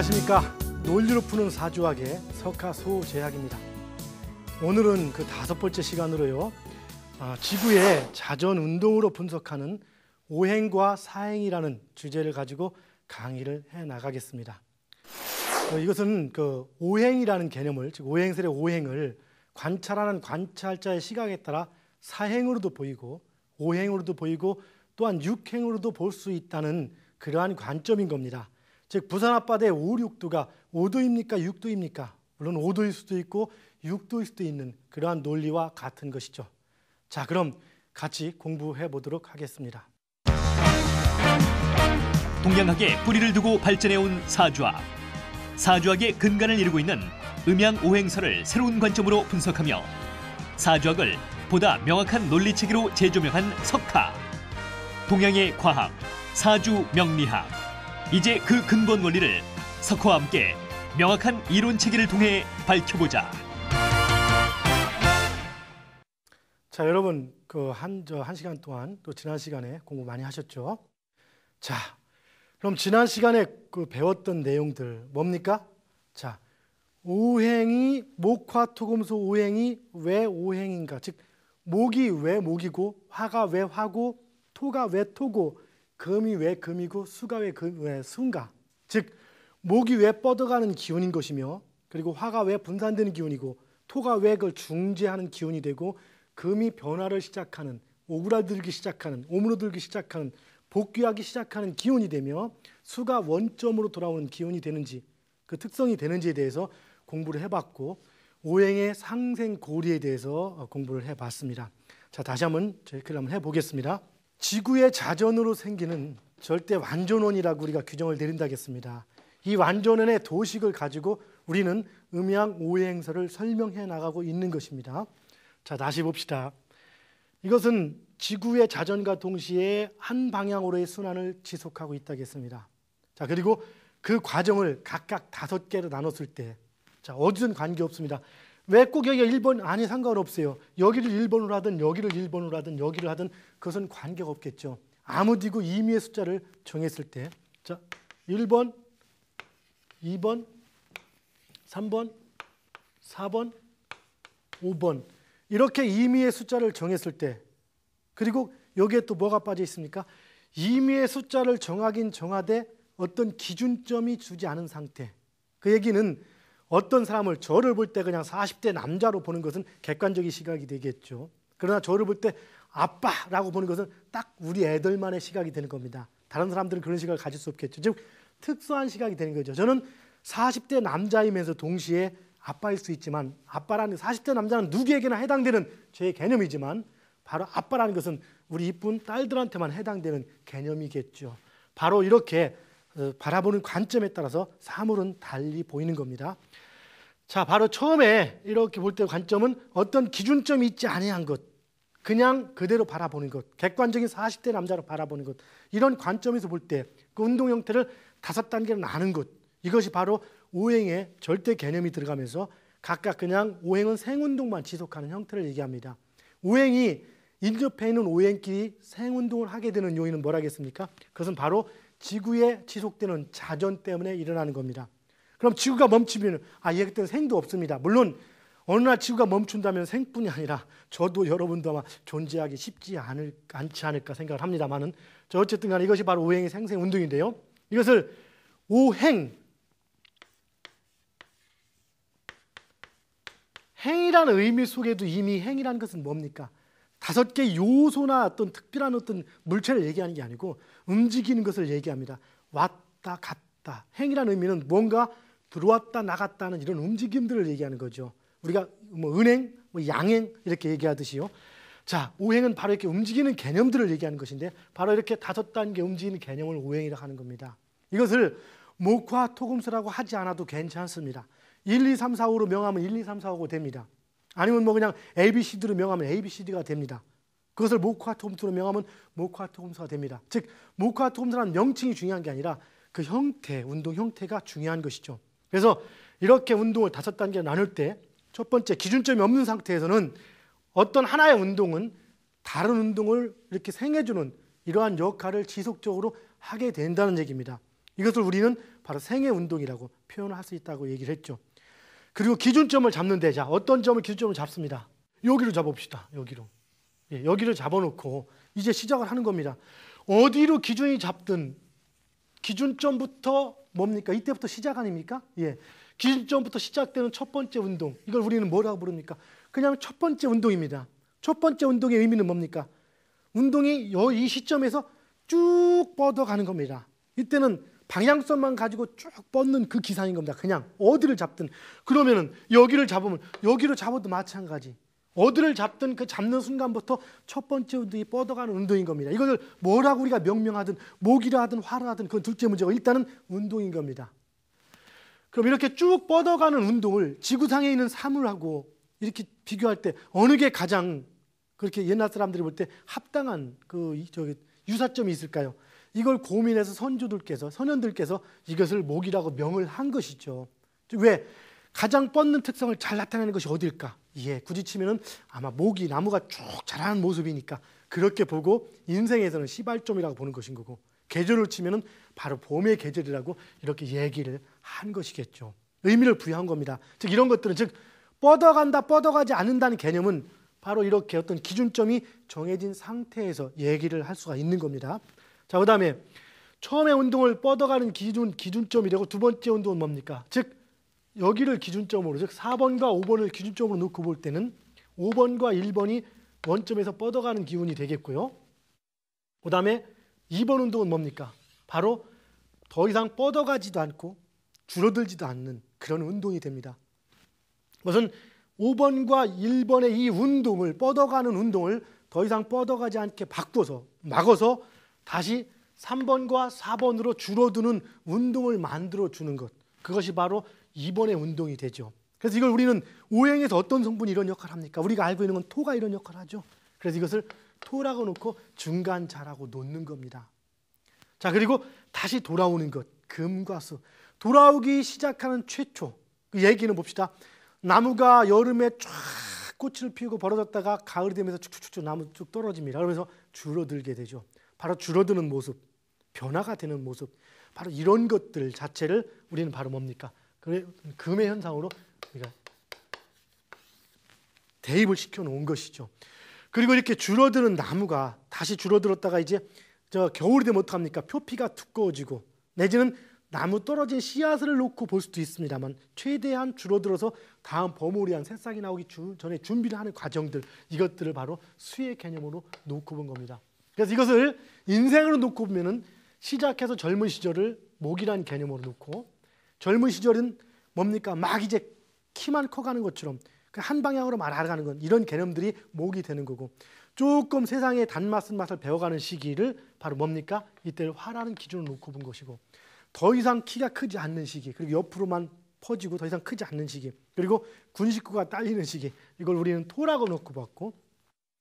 안녕하십니까. 논리로 푸는 사주학의 석하소재학입니다. 오늘은 그 5번째 시간으로요, 지구의 자전운동으로 분석하는 오행과 사행이라는 주제를 가지고 강의를 해나가겠습니다. 이것은 그 오행이라는 개념을, 즉 오행설의 오행을 관찰하는 관찰자의 시각에 따라 사행으로도 보이고 오행으로도 보이고 또한 육행으로도 볼 수 있다는 그러한 관점인 겁니다. 즉 부산 앞바다의 5, 6도가 5도입니까? 6도입니까? 물론 5도일 수도 있고 6도일 수도 있는 그러한 논리와 같은 것이죠. 자, 그럼 같이 공부해 보도록 하겠습니다. 동양학에 뿌리를 두고 발전해온 사주학. 사주학의 근간을 이루고 있는 음양오행설을 새로운 관점으로 분석하며 사주학을 보다 명확한 논리체계로 재조명한 석하. 동양의 과학, 사주명리학. 이제 그 근본 원리를 석화와 함께 명확한 이론체계를 통해 밝혀보자. 자, 여러분 한 시간 동안 또 지난 시간에 공부 많이 하셨죠? 자, 그럼 지난 시간에 배웠던 내용들 뭡니까? 자, 오행이 목화토금수 오행이 왜 오행인가? 즉 목이 왜 목이고 화가 왜 화고 토가 왜 토고 금이 왜 금이고 수가 왜 수인가? 즉 목이 왜 뻗어가는 기운인 것이며, 그리고 화가 왜 분산되는 기운이고 토가 왜 그걸 중재하는 기운이 되고, 금이 변화를 시작하는, 오그라들기 시작하는, 오므러들기 시작하는, 복귀하기 시작하는 기운이 되며, 수가 원점으로 돌아오는 기운이 되는지, 그 특성이 되는지에 대해서 공부를 해봤고, 오행의 상생고리에 대해서 공부를 해봤습니다. 자, 다시 한번 체크를 한번 해보겠습니다. 지구의 자전으로 생기는 절대 완전원이라고 우리가 규정을 내린다겠습니다. 이 완전원의 도식을 가지고 우리는 음양오행설을 설명해 나가고 있는 것입니다. 자, 다시 봅시다. 이것은 지구의 자전과 동시에 한 방향으로의 순환을 지속하고 있다겠습니다. 자, 그리고 그 과정을 각각 5개로 나눴을 때, 자, 어디든 관계없습니다. 왜 꼭 여기가 1번? 아니, 상관없어요. 여기를 1번으로 하든 여기를 1번으로 하든 여기를 하든 그것은 관계가 없겠죠. 아무디고 임의의 숫자를 정했을 때, 자, 1번, 2번, 3번, 4번, 5번 이렇게 임의의 숫자를 정했을 때, 그리고 여기에 또 뭐가 빠져 있습니까? 임의의 숫자를 정하긴 정하되 어떤 기준점이 주지 않은 상태. 그 얘기는 어떤 사람을, 저를 볼 때 그냥 40대 남자로 보는 것은 객관적인 시각이 되겠죠. 그러나 저를 볼 때 아빠라고 보는 것은 딱 우리 애들만의 시각이 되는 겁니다. 다른 사람들은 그런 시각을 가질 수 없겠죠. 즉 특수한 시각이 되는 거죠. 저는 40대 남자이면서 동시에 아빠일 수 있지만, 아빠라는 40대 남자는 누구에게나 해당되는 제 개념이지만, 바로 아빠라는 것은 우리 이쁜 딸들한테만 해당되는 개념이겠죠. 바로 이렇게 바라보는 관점에 따라서 사물은 달리 보이는 겁니다. 자, 바로 처음에 이렇게 볼 때 관점은 어떤 기준점이 있지 아니한 것, 그냥 그대로 바라보는 것, 객관적인 40대 남자로 바라보는 것, 이런 관점에서 볼 때 그 운동 형태를 5단계로 나눈 것, 이것이 바로 오행의 절대 개념이 들어가면서 각각 그냥 오행은 생운동만 지속하는 형태를 얘기합니다. 오행이 인접해 있는 오행끼리 생운동을 하게 되는 요인은 뭐라겠습니까? 그것은 바로 지구에 지속되는 자전 때문에 일어나는 겁니다. 그럼 지구가 멈추면 얘 그때는 생도 없습니다. 물론 어느 날 지구가 멈춘다면 생뿐이 아니라 저도 여러분도 아마 존재하기 쉽지 않지 않을까 생각을 합니다만은, 어쨌든 간에 이것이 바로 오행의 생생운동인데요. 이것을 행이라는 의미 속에도 이미 행이라는 것은 뭡니까? 5개 요소나 어떤 특별한 어떤 물체를 얘기하는 게 아니고 움직이는 것을 얘기합니다. 왔다 갔다. 행이라는 의미는 뭔가 들어왔다 나갔다는 이런 움직임들을 얘기하는 거죠. 우리가 은행, 양행 이렇게 얘기하듯이요. 자, 오행은 바로 이렇게 움직이는 개념들을 얘기하는 것인데, 바로 이렇게 5단계 움직이는 개념을 오행이라고 하는 겁니다. 이것을 목화토금수라고 하지 않아도 괜찮습니다. 1, 2, 3, 4, 5로 명하면 1, 2, 3, 4, 5고 됩니다. 아니면 그냥 ABCD로 명하면 ABCD가 됩니다. 그것을 목화토금수로 명하면 목화토금수가 됩니다. 즉 목화토금수라는 명칭이 중요한 게 아니라 그 형태, 운동 형태가 중요한 것이죠. 그래서 이렇게 운동을 5단계로 나눌 때, 첫 번째 기준점이 없는 상태에서는 어떤 하나의 운동은 다른 운동을 이렇게 생해주는 이러한 역할을 지속적으로 하게 된다는 얘기입니다. 이것을 우리는 바로 생애 운동이라고 표현할 수 있다고 얘기를 했죠. 그리고 기준점을 잡는데, 자, 어떤 점을 기준점을 잡습니다. 여기로 잡읍시다. 여기로. 예, 여기를 잡아놓고 이제 시작을 하는 겁니다. 어디로 기준이 잡든 기준점부터 뭡니까? 이때부터 시작 아닙니까? 예, 기준점부터 시작되는 첫 번째 운동, 이걸 우리는 뭐라고 부릅니까? 그냥 첫 번째 운동입니다. 첫 번째 운동의 의미는 뭡니까? 운동이 이 시점에서 쭉 뻗어가는 겁니다. 이때는 방향성만 가지고 쭉 뻗는 그 기상인 겁니다. 그냥 어디를 잡든. 그러면은 여기를 잡으면 여기를 잡아도 마찬가지. 어디를 잡든 그 잡는 순간부터 첫 번째 운동이 뻗어가는 운동인 겁니다. 이것을 뭐라고 우리가 명명하든 목이라 하든 화라 하든 그건 둘째 문제고 일단은 운동인 겁니다. 그럼 이렇게 쭉 뻗어가는 운동을 지구상에 있는 사물하고 이렇게 비교할 때 어느 게 가장 그렇게 옛날 사람들이 볼 때 합당한 유사점이 있을까요? 이걸 고민해서 선현들께서 이것을 목이라고 명을 한 것이죠. 왜? 가장 뻗는 특성을 잘 나타내는 것이 어딜까? 예, 굳이 치면은 아마 목이 나무가 쭉 자라는 모습이니까 그렇게 보고 인생에서는 시발점이라고 보는 것인 거고, 계절을 치면은 바로 봄의 계절이라고 이렇게 얘기를 한 것이겠죠. 의미를 부여한 겁니다. 즉 이런 것들은 즉 뻗어간다, 뻗어가지 않는다는 개념은 바로 이렇게 어떤 기준점이 정해진 상태에서 얘기를 할 수가 있는 겁니다. 자, 그다음에 처음에 운동을 뻗어가는 기준점이라고 두 번째 운동은 뭡니까? 즉 여기를 기준점으로, 즉 4번과 5번을 기준점으로 놓고 볼 때는 5번과 1번이 원점에서 뻗어가는 기운이 되겠고요. 그 다음에 2번 운동은 뭡니까? 바로 더 이상 뻗어가지도 않고 줄어들지도 않는 그런 운동이 됩니다. 그것은 5번과 1번의 이 운동을, 뻗어가는 운동을 더 이상 뻗어가지 않게 바꿔서 막아서 다시 3번과 4번으로 줄어드는 운동을 만들어주는 것, 그것이 바로 2번의 운동이 되죠. 그래서 이걸 우리는 오행에서 어떤 성분이 이런 역할을 합니까? 우리가 알고 있는 건 토가 이런 역할을 하죠. 그래서 이것을 토라고 놓고 중간자라고 놓는 겁니다. 자, 그리고 다시 돌아오는 것, 금과 수. 돌아오기 시작하는 최초 그 얘기는 봅시다. 나무가 여름에 쫙 꽃을 피우고 벌어졌다가 가을이 되면서 쭉쭉쭉 나무 쭉 떨어집니다. 그러면서 줄어들게 되죠. 바로 줄어드는 모습, 변화가 되는 모습, 바로 이런 것들 자체를 우리는 바로 뭡니까? 금의 현상으로 우리가 대입을 시켜놓은 것이죠. 그리고 이렇게 줄어드는 나무가 다시 줄어들었다가 이제 겨울이 되면 어떡합니까? 표피가 두꺼워지고 내지는 나무 떨어진 씨앗을 놓고 볼 수도 있습니다만 최대한 줄어들어서 다음 버무리한 새싹이 나오기 전에 준비를 하는 과정들, 이것들을 바로 수의 개념으로 놓고 본 겁니다. 그래서 이것을 인생으로 놓고 보면은 시작해서 젊은 시절을 목이라는 개념으로 놓고, 젊은 시절은 뭡니까? 막 이제 키만 커가는 것처럼 한 방향으로 말아가는 건 이런 개념들이 목이 되는 거고, 조금 세상의 단맛은 맛을 배워가는 시기를 바로 뭡니까? 이때를 화라는 기준으로 놓고 본 것이고, 더 이상 키가 크지 않는 시기, 그리고 옆으로만 퍼지고 더 이상 크지 않는 시기, 그리고 군식구가 딸리는 시기, 이걸 우리는 토라고 놓고 봤고,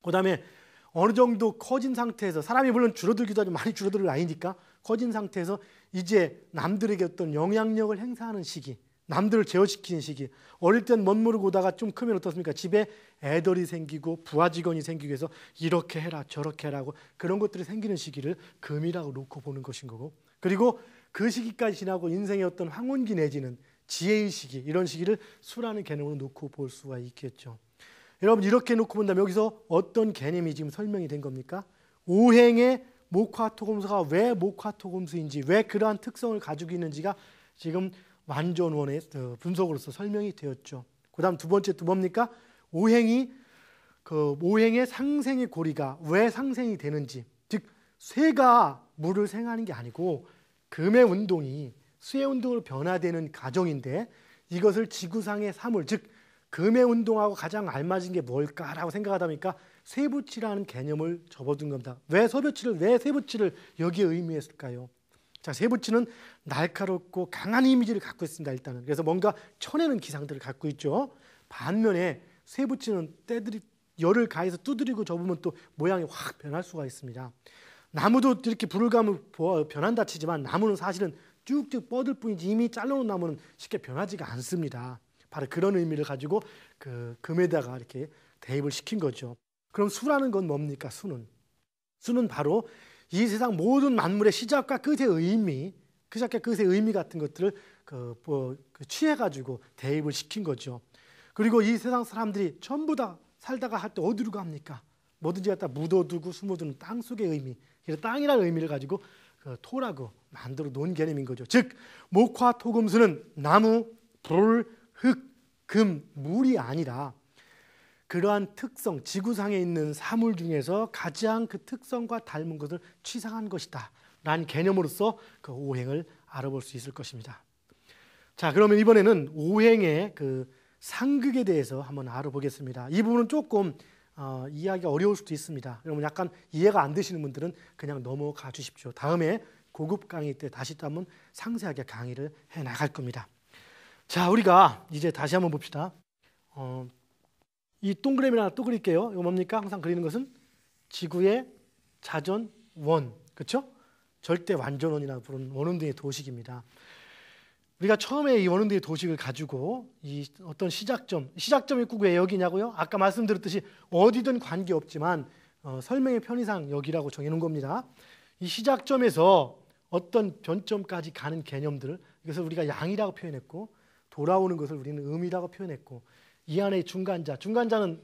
그 다음에 어느 정도 커진 상태에서, 사람이 물론 줄어들기도 하지만 많이 줄어들 나이니까 커진 상태에서 이제 남들에게 어떤 영향력을 행사하는 시기, 남들을 제어시키는 시기. 어릴 땐 멋모르고 오다가 좀 크면 어떻습니까? 집에 애들이 생기고 부하 직원이 생기고 해서 이렇게 해라 저렇게 해라고 그런 것들이 생기는 시기를 금이라고 놓고 보는 것인 거고, 그리고 그 시기까지 지나고 인생의 어떤 황혼기 내지는 지혜의 시기, 이런 시기를 수라는 개념으로 놓고 볼 수가 있겠죠. 여러분, 이렇게 놓고 본다면 여기서 어떤 개념이 지금 설명이 된 겁니까? 오행의 목화토금수가 왜 목화토금수인지, 왜 그러한 특성을 가지고 있는지가 지금 완전원의 분석으로서 설명이 되었죠. 그 다음 두 번째 또 뭡니까? 오행의 상생의 고리가 왜 상생이 되는지, 즉 쇠가 물을 생하는 게 아니고 금의 운동이 수의 운동으로 변화되는 과정인데, 이것을 지구상의 사물, 즉 금의 운동하고 가장 알맞은 게 뭘까라고 생각하다 보니까 쇠붙이라는 개념을 접어둔 겁니다. 왜 쇠붙이를 여기에 의미했을까요? 자, 쇠붙이는 날카롭고 강한 이미지를 갖고 있습니다. 일단은 그래서 뭔가 쳐내는 기상들을 갖고 있죠. 반면에 쇠붙이는 때들이 열을 가해서 두드리고 접으면 또 모양이 확 변할 수가 있습니다. 나무도 이렇게 불을 가면 변한다 치지만 나무는 사실은 쭉쭉 뻗을 뿐이지 이미 잘라놓은 나무는 쉽게 변하지가 않습니다. 바로 그런 의미를 가지고 그 금에다가 이렇게 대입을 시킨 거죠. 그럼 수라는 건 뭡니까? 수는 바로 이 세상 모든 만물의 시작과 끝의 의미, 그것의 의미 같은 것들을 취해가지고 대입을 시킨 거죠. 그리고 이 세상 사람들이 전부 다 살다가 할 때 어디로 갑니까? 뭐든지 갖다 묻어두고 숨어두는 땅 속의 의미, 그래서 땅이라는 의미를 가지고 토라고 만들어 놓은 개념인 거죠. 즉 목화 토금수는 나무, 불, 흙, 금, 물이 아니라 그러한 특성, 지구상에 있는 사물 중에서 가장 그 특성과 닮은 것을 취상한 것이다 라는 개념으로서 그 오행을 알아볼 수 있을 것입니다. 자, 그러면 이번에는 오행의 그 상극에 대해서 한번 알아보겠습니다. 이 부분은 조금 이해하기가 어려울 수도 있습니다. 여러분 약간 이해가 안 되시는 분들은 그냥 넘어가 주십시오. 다음에 고급 강의 때 다시 또 한번 상세하게 강의를 해 나갈 겁니다. 자, 우리가 이제 다시 한번 봅시다. 이 동그라미 하나 또 그릴게요. 이거 뭡니까? 항상 그리는 것은 지구의 자전 원, 그렇죠? 절대 완전원이라고 부르는 원운동의 도식입니다. 우리가 처음에 이 원운동의 도식을 가지고 이 어떤 시작점이 꼭 왜 여기냐고요? 아까 말씀드렸듯이 어디든 관계없지만 설명의 편의상 여기라고 정해놓은 겁니다. 이 시작점에서 어떤 변점까지 가는 개념들, 이것을 우리가 양이라고 표현했고 돌아오는 것을 우리는 음이라고 표현했고 이 안에 중간자는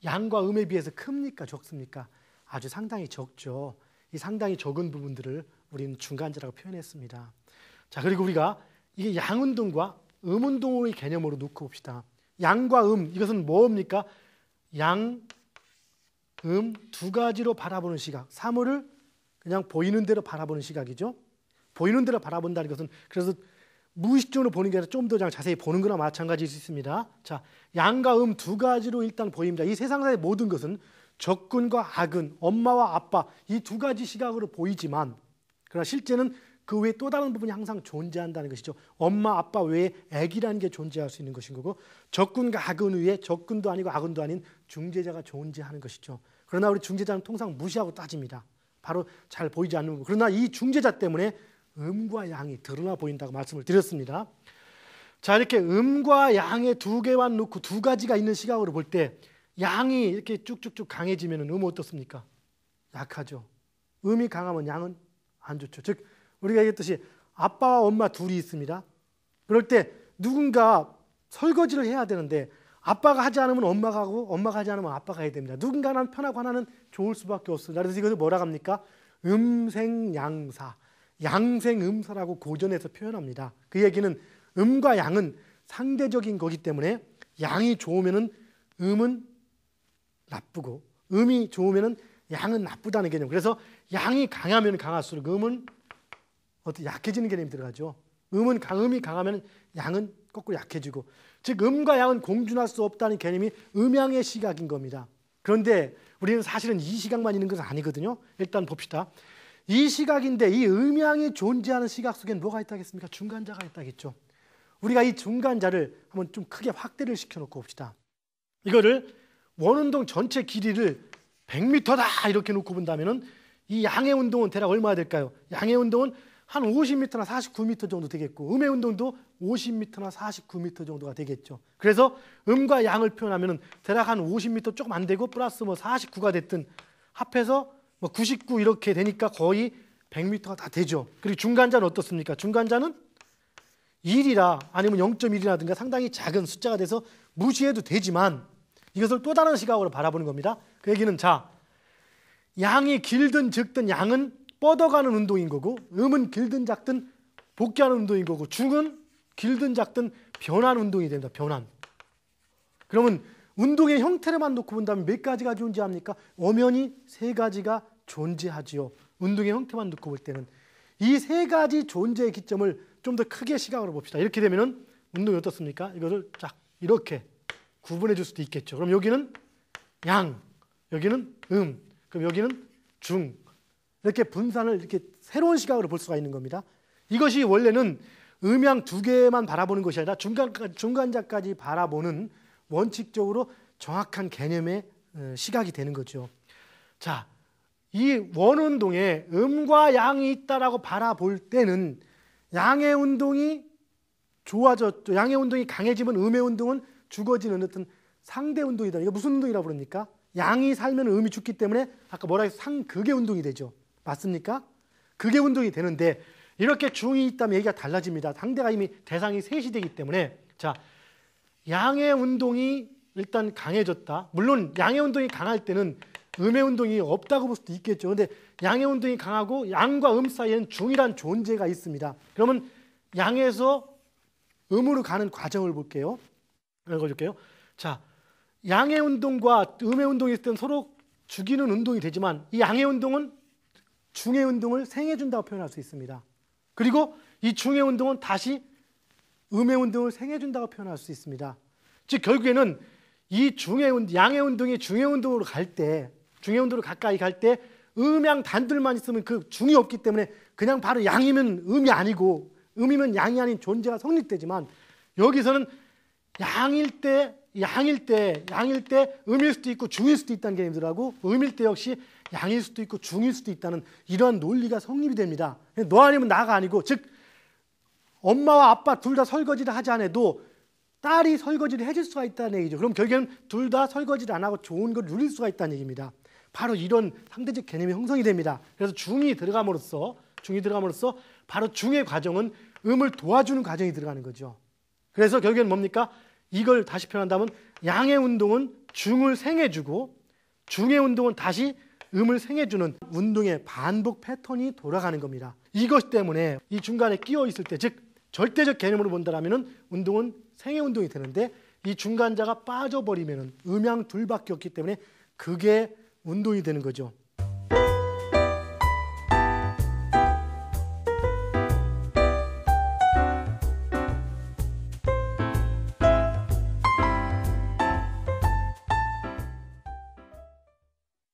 양과 음에 비해서 큽니까 적습니까? 아주 상당히 적죠. 이 상당히 적은 부분들을 우리는 중간자라고 표현했습니다. 자, 그리고 우리가 이게 양운동과 음운동의 개념으로 놓고 봅시다. 양과 음, 이것은 뭡니까? 양, 음 두 가지로 바라보는 시각, 사물을 그냥 보이는 대로 바라보는 시각이죠. 보이는 대로 바라본다는 것은 그래서 무의식적으로 보는 게 아니라 좀 더 자세히 보는 거나 마찬가지일 수 있습니다. 자, 양과 음 두 가지로 일단 보입니다. 이 세상의 모든 것은 적군과 악은, 엄마와 아빠 이 두 가지 시각으로 보이지만 그러나 실제는 그 외에 또 다른 부분이 항상 존재한다는 것이죠. 엄마, 아빠 외에 악이라는 게 존재할 수 있는 것인 거고 적군과 악은 외에 적군도 아니고 악은도 아닌 중재자가 존재하는 것이죠. 그러나 우리 중재자는 통상 무시하고 따집니다. 바로 잘 보이지 않는 거. 그러나 이 중재자 때문에 음과 양이 드러나 보인다고 말씀을 드렸습니다. 자, 이렇게 음과 양의 두 개만 놓고 두 가지가 있는 시각으로 볼 때 양이 이렇게 쭉쭉쭉 강해지면 음은 어떻습니까? 약하죠. 음이 강하면 양은 안 좋죠. 즉 우리가 얘기했듯이 아빠와 엄마 둘이 있습니다. 그럴 때 누군가 설거지를 해야 되는데 아빠가 하지 않으면 엄마가 하고 엄마가 하지 않으면 아빠가 해야 됩니다. 누군가는 편하고 하나는 좋을 수밖에 없습니다. 그래서 이것을 뭐라 합니까? 음생양사, 양생음사라고 고전에서 표현합니다. 그 얘기는 음과 양은 상대적인 거기 때문에 양이 좋으면 음은 나쁘고 음이 좋으면 양은 나쁘다는 개념. 그래서 양이 강하면 강할수록 음은 어떻게 약해지는 개념이 들어가죠. 음이 강하면 양은 거꾸로 약해지고, 즉 음과 양은 공존할 수 없다는 개념이 음양의 시각인 겁니다. 그런데 우리는 사실은 이 시각만 있는 것은 아니거든요. 일단 봅시다. 이 시각인데 이 음양이 존재하는 시각 속엔 뭐가 있다겠습니까? 중간자가 있다겠죠. 우리가 이 중간자를 한번 좀 크게 확대를 시켜놓고 봅시다. 이거를 원운동 전체 길이를 100m다 이렇게 놓고 본다면은 이 양의 운동은 대략 얼마나 될까요? 양의 운동은 한 50m나 49m 정도 되겠고 음의 운동도 50m나 49m 정도가 되겠죠. 그래서 음과 양을 표현하면 대략 한 50m 조금 안 되고 플러스 49가 됐든 합해서 99 이렇게 되니까 거의 100m가 다 되죠. 그리고 중간자는 어떻습니까? 중간자는 1이라 아니면 0.1이라든가 상당히 작은 숫자가 돼서 무시해도 되지만 이것을 또 다른 시각으로 바라보는 겁니다. 그 얘기는 자, 양이 길든 적든 양은 뻗어가는 운동인 거고 음은 길든 작든 복귀하는 운동인 거고 중은 길든 작든 변하는 운동이 됩니다. 변한. 그러면 운동의 형태를만 놓고 본다면 몇 가지가 존재합니까? 엄연히 세 가지가 존재하지요. 운동의 형태만 놓고 볼 때는 이 세 가지 존재의 기점을 좀 더 크게 시각으로 봅시다. 이렇게 되면은 운동이 어떻습니까? 이거를 쫙 이렇게 구분해 줄 수도 있겠죠. 그럼 여기는 양, 여기는 그럼 여기는 중. 이렇게 분산을 이렇게 새로운 시각으로 볼 수가 있는 겁니다. 이것이 원래는 음양 두 개만 바라보는 것이 아니라 중간자까지 바라보는 원칙적으로 정확한 개념의 시각이 되는 거죠. 자, 이 원운동에 음과 양이 있다라고 바라볼 때는 양의 운동이 좋아졌죠. 양의 운동이 강해지면 음의 운동은 죽어지는 어떤 상대 운동이다. 이게 무슨 운동이라고 부릅니까? 양이 살면 음이 죽기 때문에 아까 뭐라 해서 상극의 운동이 되죠. 맞습니까? 극의 운동이 되는데 이렇게 중이 있다면 얘기가 달라집니다. 상대가 이미 대상이 셋이 되기 때문에. 자, 양의 운동이 일단 강해졌다. 물론 양의 운동이 강할 때는 음의 운동이 없다고 볼 수도 있겠죠. 그런데 양의 운동이 강하고 양과 음 사이에는 중이란 존재가 있습니다. 그러면 양에서 음으로 가는 과정을 볼게요. 읽어줄게요. 자, 양의 운동과 음의 운동이 있을 때는 서로 죽이는 운동이 되지만 이 양의 운동은 중의 운동을 생해준다고 표현할 수 있습니다. 그리고 이 중의 운동은 다시 음의 운동을 생해준다고 표현할 수 있습니다. 즉 결국에는 이 양의 운동이 중의 운동으로 갈 때, 중의 운동으로 가까이 갈 때 음양 단둘만 있으면 그 중이 없기 때문에 그냥 바로 양이면 음이 아니고 음이면 양이 아닌 존재가 성립되지만 여기서는 양일 때 음일 수도 있고 중일 수도 있다는 개념이 들어가고 음일 때 역시 양일 수도 있고 중일 수도 있다는 이러한 논리가 성립이 됩니다. 너 아니면 나가 아니고, 즉 엄마와 아빠 둘 다 설거지를 하지 않아도 딸이 설거지를 해줄 수가 있다는 얘기죠. 그럼 결국에는 둘 다 설거지를 안 하고 좋은 걸 누릴 수가 있다는 얘기입니다. 바로 이런 상대적 개념이 형성이 됩니다. 그래서 중이 들어감으로써 바로 중의 과정은 음을 도와주는 과정이 들어가는 거죠. 그래서 결국에는 뭡니까? 이걸 다시 표현한다면 양의 운동은 중을 생해주고 중의 운동은 다시 음을 생해주는 운동의 반복 패턴이 돌아가는 겁니다. 이것 때문에 이 중간에 끼어 있을 때, 즉 절대적 개념으로 본다면 운동은 생해 운동이 되는데 이 중간자가 빠져버리면 음양 둘밖에 없기 때문에 그게 운동이 되는 거죠.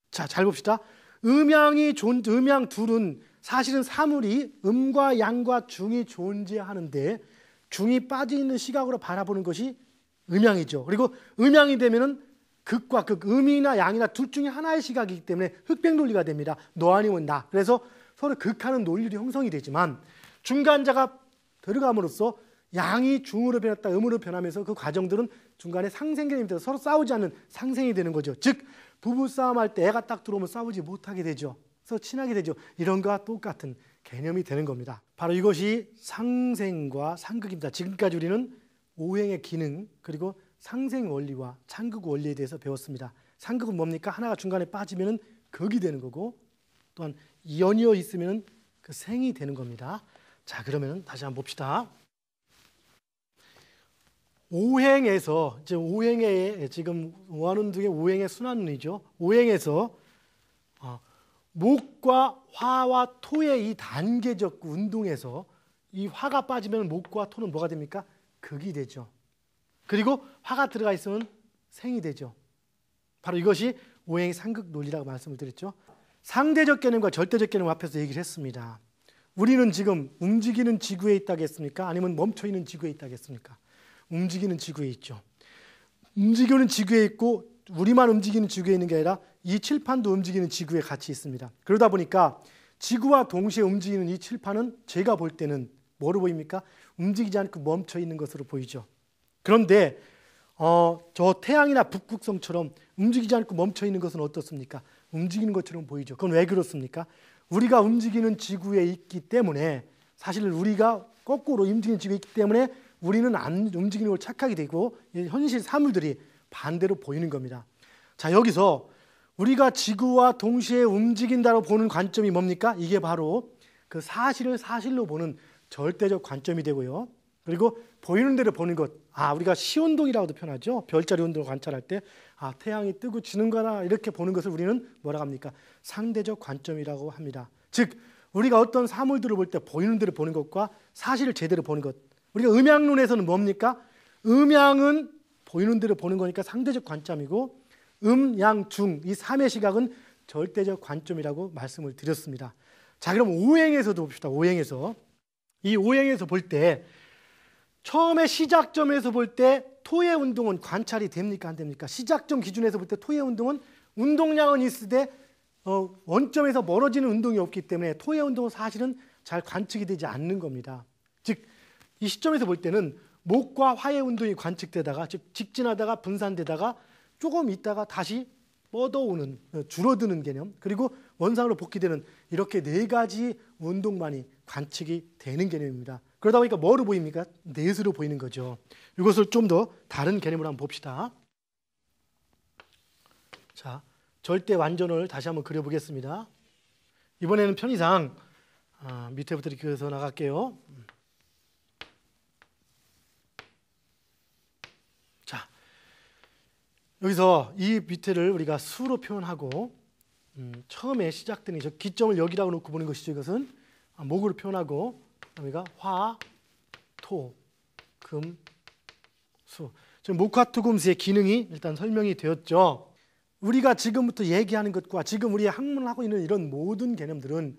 자, 잘 봅시다. 음양 둘은 사실은 사물이 음과 양과 중이 존재하는데 중이 빠져있는 시각으로 바라보는 것이 음양이죠. 그리고 음양이 되면은 극과 극, 음이나 양이나 둘 중에 하나의 시각이기 때문에 흑백 논리가 됩니다. 너 아니면 나. 그래서 서로 극하는 논리도 형성이 되지만 중간자가 들어감으로써 양이 중으로 변했다 음으로 변하면서 그 과정들은 중간에 상생 개념이 돼서 서로 싸우지 않는 상생이 되는 거죠. 즉 부부싸움 할 때 애가 딱 들어오면 싸우지 못하게 되죠. 서로 친하게 되죠. 이런 거와 똑같은 개념이 되는 겁니다. 바로 이것이 상생과 상극입니다. 지금까지 우리는 오행의 기능 그리고 상생 원리와 창극 원리에 대해서 배웠습니다. 상극은 뭡니까? 하나가 중간에 빠지면 극이 되는 거고 또한 연이어 있으면 그 생이 되는 겁니다. 자, 그러면 다시 한번 봅시다. 오행에서 이제 오행의 지금 오한운동의 오행의 순환운이죠. 오행에서 목과 화와 토의 이 단계적 운동에서 이 화가 빠지면 목과 토는 뭐가 됩니까? 극이 되죠. 그리고 화가 들어가 있으면 생이 되죠. 바로 이것이 오행의 상극 논리라고 말씀을 드렸죠. 상대적 개념과 절대적 개념 앞에서 얘기를 했습니다. 우리는 지금 움직이는 지구에 있다겠습니까? 아니면 멈춰있는 지구에 있다겠습니까? 움직이는 지구에 있죠. 움직이는 지구에 있고 우리만 움직이는 지구에 있는 게 아니라 이 칠판도 움직이는 지구에 같이 있습니다. 그러다 보니까 지구와 동시에 움직이는 이 칠판은 제가 볼 때는 뭐로 보입니까? 움직이지 않고 멈춰 있는 것으로 보이죠. 그런데 저 태양이나 북극성처럼 움직이지 않고 멈춰 있는 것은 어떻습니까? 움직이는 것처럼 보이죠. 그건 왜 그렇습니까? 우리가 움직이는 지구에 있기 때문에 사실 우리가 거꾸로 움직이는 지구에 있기 때문에 우리는 안 움직이는 걸 착하게 되고 현실 사물들이 반대로 보이는 겁니다. 자, 여기서 우리가 지구와 동시에 움직인다고 보는 관점이 뭡니까? 이게 바로 그 사실을 사실로 보는 절대적 관점이 되고요. 그리고 보이는 대로 보는 것, 우리가 시운동이라고도 표현하죠. 별자리 운동을 관찰할 때 태양이 뜨고 지는 거나 이렇게 보는 것을 우리는 뭐라고 합니까? 상대적 관점이라고 합니다. 즉 우리가 어떤 사물들을 볼 때 보이는 대로 보는 것과 사실을 제대로 보는 것, 우리가 음양론에서는 뭡니까? 음양은 보이는 대로 보는 거니까 상대적 관점이고 양, 중 이 3의 시각은 절대적 관점이라고 말씀을 드렸습니다. 자, 그럼 오행에서도 봅시다. 오행에서 이 오행에서 볼 때 처음에 시작점에서 볼 때 토의 운동은 관찰이 됩니까? 안 됩니까? 시작점 기준에서 볼 때 토의 운동은 운동량은 있으되 원점에서 멀어지는 운동이 없기 때문에 토의 운동은 사실은 잘 관측이 되지 않는 겁니다. 즉 이 시점에서 볼 때는 목과 화의 운동이 관측되다가 즉 직진하다가 분산되다가 조금 있다가 다시 뻗어오는 줄어드는 개념 그리고 원상으로 복귀되는 이렇게 네 가지 운동만이 관측이 되는 개념입니다. 그러다 보니까 뭐로 보입니까? 넷으로 보이는 거죠. 이것을 좀 더 다른 개념으로 한번 봅시다. 자, 절대 완전을 다시 한번 그려보겠습니다. 이번에는 편의상 밑에부터 이렇게 그려서 나갈게요. 자, 여기서 이 밑에를 우리가 수로 표현하고 처음에 시작되는 저 기점을 여기라고 놓고 보는 것이죠. 이것은 목으로 표현하고 우리가 화, 토, 금, 수. 지금 목화토금수의 기능이 일단 설명이 되었죠. 우리가 지금부터 얘기하는 것과 지금 우리 학문을 하고 있는 이런 모든 개념들은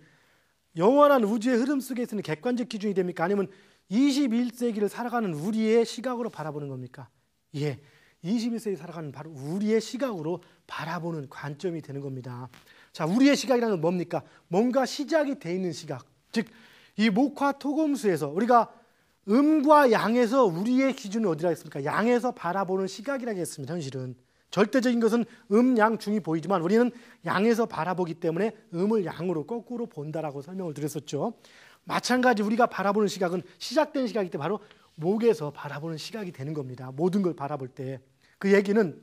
영원한 우주의 흐름 속에 있는 객관적 기준이 됩니까? 아니면 21세기를 살아가는 우리의 시각으로 바라보는 겁니까? 예, 21세기 살아가는 바로 우리의 시각으로 바라보는 관점이 되는 겁니다. 자, 우리의 시각이라는 건 뭡니까? 뭔가 시작이 돼 있는 시각. 즉, 이 목화토금수에서 우리가 음과 양에서 우리의 기준은 어디라 했습니까? 양에서 바라보는 시각이라고 했습니다. 현실은 절대적인 것은 양, 중이 보이지만 우리는 양에서 바라보기 때문에 음을 양으로 거꾸로 본다라고 설명을 드렸었죠. 마찬가지 우리가 바라보는 시각은 시작된 시각이기 때문에 바로 목에서 바라보는 시각이 되는 겁니다. 모든 걸 바라볼 때. 그 얘기는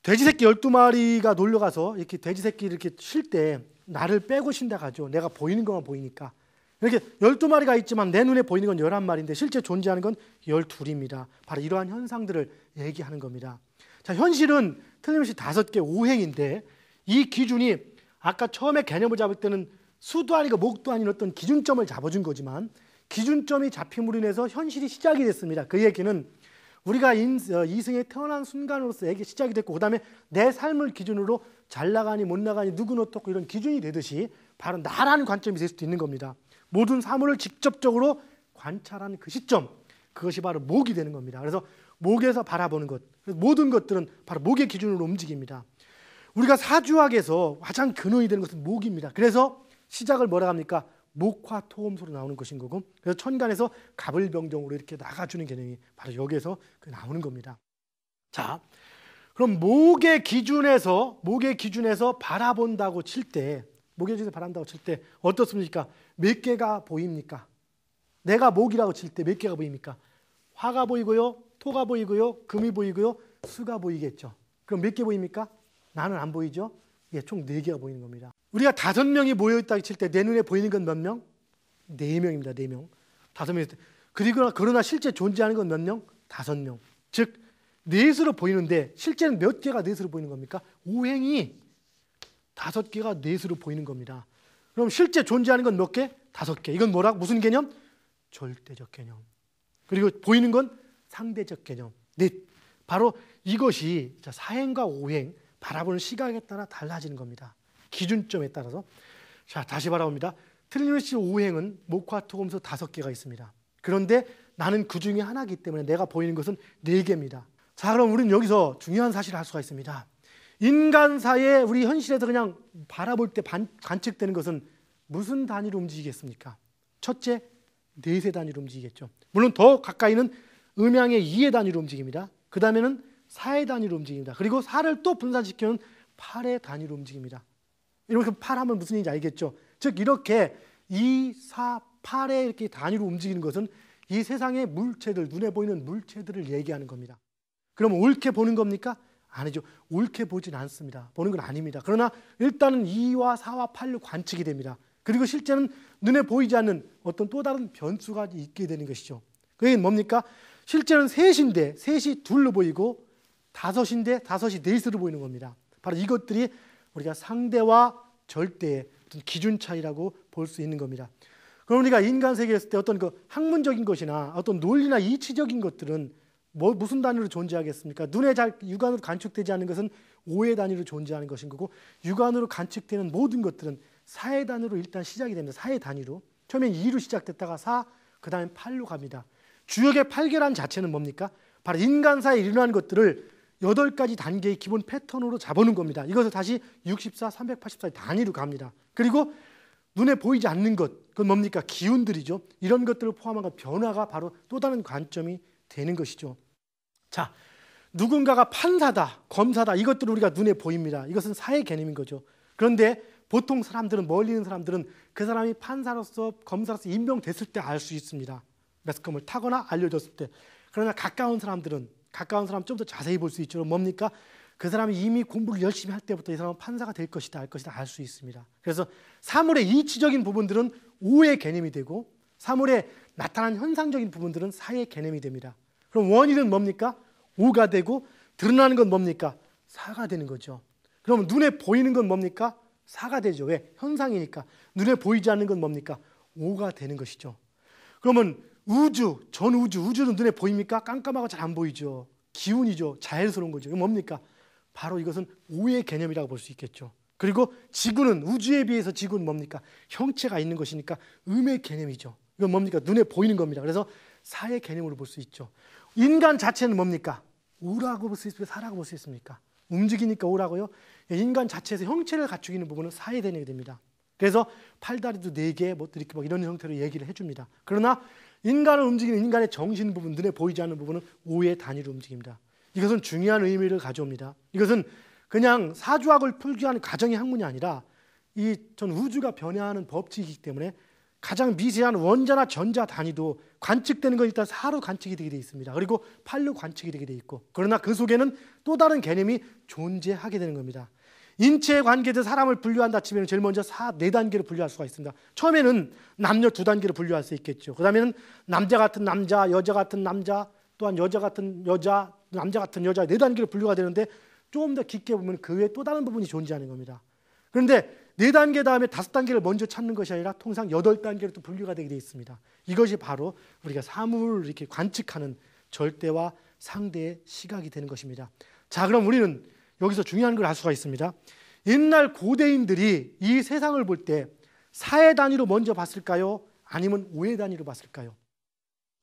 돼지 새끼 12마리가 놀러가서 이렇게 돼지 새끼 이렇게 쉴 때 나를 빼고 쉰다 가죠. 내가 보이는 것만 보이니까. 이렇게 12마리가 있지만 내 눈에 보이는 건 11마리인데 실제 존재하는 건 12입니다. 바로 이러한 현상들을 얘기하는 겁니다. 자, 현실은 틀림없이 5개 오행인데 이 기준이 아까 처음에 개념을 잡을 때는 수도 아니고 목도 아닌 어떤 기준점을 잡아준 거지만 기준점이 잡힘으로 인해서 현실이 시작이 됐습니다. 그 얘기는 우리가 이승에 태어난 순간으로서 얘기 시작이 됐고 그 다음에 내 삶을 기준으로 잘 나가니 못 나가니 누구는 어떻고 이런 기준이 되듯이 바로 나라는 관점이 될 수도 있는 겁니다. 모든 사물을 직접적으로 관찰하는 그 시점, 그것이 바로 목이 되는 겁니다. 그래서 목에서 바라보는 것, 모든 것들은 바로 목의 기준으로 움직입니다. 우리가 사주학에서 가장 근원이 되는 것은 목입니다. 그래서 시작을 뭐라 합니까? 목화토금수로 나오는 것인 거고, 그래서 천간에서 갑을병정으로 이렇게 나가주는 개념이 바로 여기에서 나오는 겁니다. 자, 그럼 목의 기준에서 바라본다고 칠 때, 목의 기준에서 바라본다고 칠 때 어떻습니까? 몇 개가 보입니까? 내가 목이라고 칠 때 몇 개가 보입니까? 화가 보이고요, 토가 보이고요, 금이 보이고요, 수가 보이겠죠. 그럼 몇 개 보입니까? 나는 안 보이죠? 예, 총 4개가 보이는 겁니다. 우리가 5명이 모여있다고 칠 때 내 눈에 보이는 건 몇 명? 4명입니다. 4명. 5명일 때. 그러나 실제 존재하는 건 몇 명? 5명. 즉 넷으로 보이는데 실제는 몇 개가 넷으로 보이는 겁니까? 오행이 5개가 넷으로 보이는 겁니다. 그럼 실제 존재하는 건 몇 개? 5개. 이건 뭐라? 무슨 개념? 절대적 개념. 그리고 보이는 건 상대적 개념. 넷. 바로 이것이 사행과 오행 바라보는 시각에 따라 달라지는 겁니다. 기준점에 따라서. 자, 다시 바라봅니다. 틀림없이 오행은 목화토금수 5개가 있습니다. 그런데 나는 그 중에 하나이기 때문에 내가 보이는 것은 4개입니다. 자, 그럼 우리는 여기서 중요한 사실을 알 수가 있습니다. 인간사의 우리 현실에서 그냥 바라볼 때 관측되는 것은 무슨 단위로 움직이겠습니까? 첫째, 4세 단위로 움직이겠죠. 물론 더 가까이는 음양의 2의 단위로 움직입니다. 그 다음에는 4의 단위로 움직입니다. 그리고 4를 또 분산시키면 8의 단위로 움직입니다. 이렇게 8 하면 무슨 얘기인지 알겠죠? 즉 이렇게 2, 4, 8의 이렇게 단위로 움직이는 것은 이 세상의 물체들, 눈에 보이는 물체들을 얘기하는 겁니다. 그럼 옳게 보는 겁니까? 아니죠. 옳게 보진 않습니다. 보는 건 아닙니다. 그러나 일단은 2와 4와 8로 관측이 됩니다. 그리고 실제는 눈에 보이지 않는 어떤 또 다른 변수가 있게 되는 것이죠. 그게 뭡니까? 실제는 셋인데 셋이 둘로 보이고 5인데 5이 넷으로 보이는 겁니다. 바로 이것들이 우리가 상대와 절대의 어떤 기준 차이라고 볼 수 있는 겁니다. 그럼 우리가 인간 세계에 있을 때 어떤 그 학문적인 것이나 어떤 논리나 이치적인 것들은 무슨 단위로 존재하겠습니까? 눈에 잘 육안으로 관측되지 않는 것은 5의 단위로 존재하는 것인 거고, 육안으로 관측되는 모든 것들은 4의 단위로 일단 시작이 됩니다. 4의 단위로. 처음엔 2로 시작됐다가 4, 그 다음에 8로 갑니다. 주역의 8개란 자체는 뭡니까? 바로 인간사에 일어나는 것들을 8가지 단계의 기본 패턴으로 잡아놓은 겁니다. 이것을 다시 64, 384의 단위로 갑니다. 그리고 눈에 보이지 않는 것, 그건 뭡니까? 기운들이죠. 이런 것들을 포함한 것, 변화가 바로 또 다른 관점이 되는 것이죠. 자, 누군가가 판사다, 검사다, 이것들을 우리가 눈에 보입니다. 이것은 사회 개념인 거죠. 그런데 보통 사람들은, 멀리 있는 사람들은 그 사람이 판사로서 검사로서 임명됐을 때 알 수 있습니다. 매스컴을 타거나 알려졌을 때. 그러나 가까운 사람 좀 더 자세히 볼 수 있죠. 뭡니까? 그 사람이 이미 공부를 열심히 할 때부터 이 사람은 판사가 될 것이다, 알 것이다 알 수 있습니다. 그래서 사물의 이치적인 부분들은 오의 개념이 되고 사물에 나타난 현상적인 부분들은 사의 개념이 됩니다. 그럼 원인은 뭡니까? 오가 되고 드러나는 건 뭡니까? 사가 되는 거죠. 그럼 눈에 보이는 건 뭡니까? 사가 되죠. 왜? 현상이니까. 눈에 보이지 않는 건 뭡니까? 오가 되는 것이죠. 그러면 우주는 눈에 보입니까? 깜깜하고 잘 안 보이죠. 기운이죠. 자연스러운 거죠. 이거 뭡니까? 바로 이것은 오의 개념이라고 볼 수 있겠죠. 그리고 지구는, 우주에 비해서 지구는 뭡니까? 형체가 있는 것이니까 음의 개념이죠. 이건 뭡니까? 눈에 보이는 겁니다. 그래서 사의 개념으로 볼 수 있죠. 인간 자체는 뭡니까? 오라고 볼 수 있습니까? 사라고 볼 수 있습니까? 움직이니까 오라고요. 인간 자체에서 형체를 갖추고 있는 부분은 사의 개념이 됩니다. 그래서 팔다리도 4개, 뭐 이렇게 뭐 이런 형태로 얘기를 해줍니다. 그러나 인간을 움직이는 인간의 정신 부분, 눈에 보이지 않는 부분은 오의 단위로 움직입니다. 이것은 중요한 의미를 가져옵니다. 이것은 그냥 사주학을 풀기 위한 가정의 학문이 아니라 이 전 우주가 변화하는 법칙이기 때문에 가장 미세한 원자나 전자 단위도 관측되는 건 일단 4로 관측이 되게 되어 있습니다. 그리고 8로 관측이 되게 되어 있고, 그러나 그 속에는 또 다른 개념이 존재하게 되는 겁니다. 인체에 관계돼서 사람을 분류한다 치면 제일 먼저 4단계로 분류할 수가 있습니다. 처음에는 남녀 2단계로 분류할 수 있겠죠. 그 다음에는 남자 같은 남자, 여자 같은 남자, 또한 여자 같은 여자, 남자 같은 여자 4단계로 분류가 되는데 조금 더 깊게 보면 그 외에 또 다른 부분이 존재하는 겁니다. 그런데 4단계 다음에 5단계를 먼저 찾는 것이 아니라 통상 8단계로 또 분류가 되게 되어 있습니다. 이것이 바로 우리가 사물을 이렇게 관측하는 절대와 상대의 시각이 되는 것입니다. 자, 그럼 우리는 여기서 중요한 걸 알 수가 있습니다. 옛날 고대인들이 이 세상을 볼 때 사의 단위로 먼저 봤을까요? 아니면 오의 단위로 봤을까요?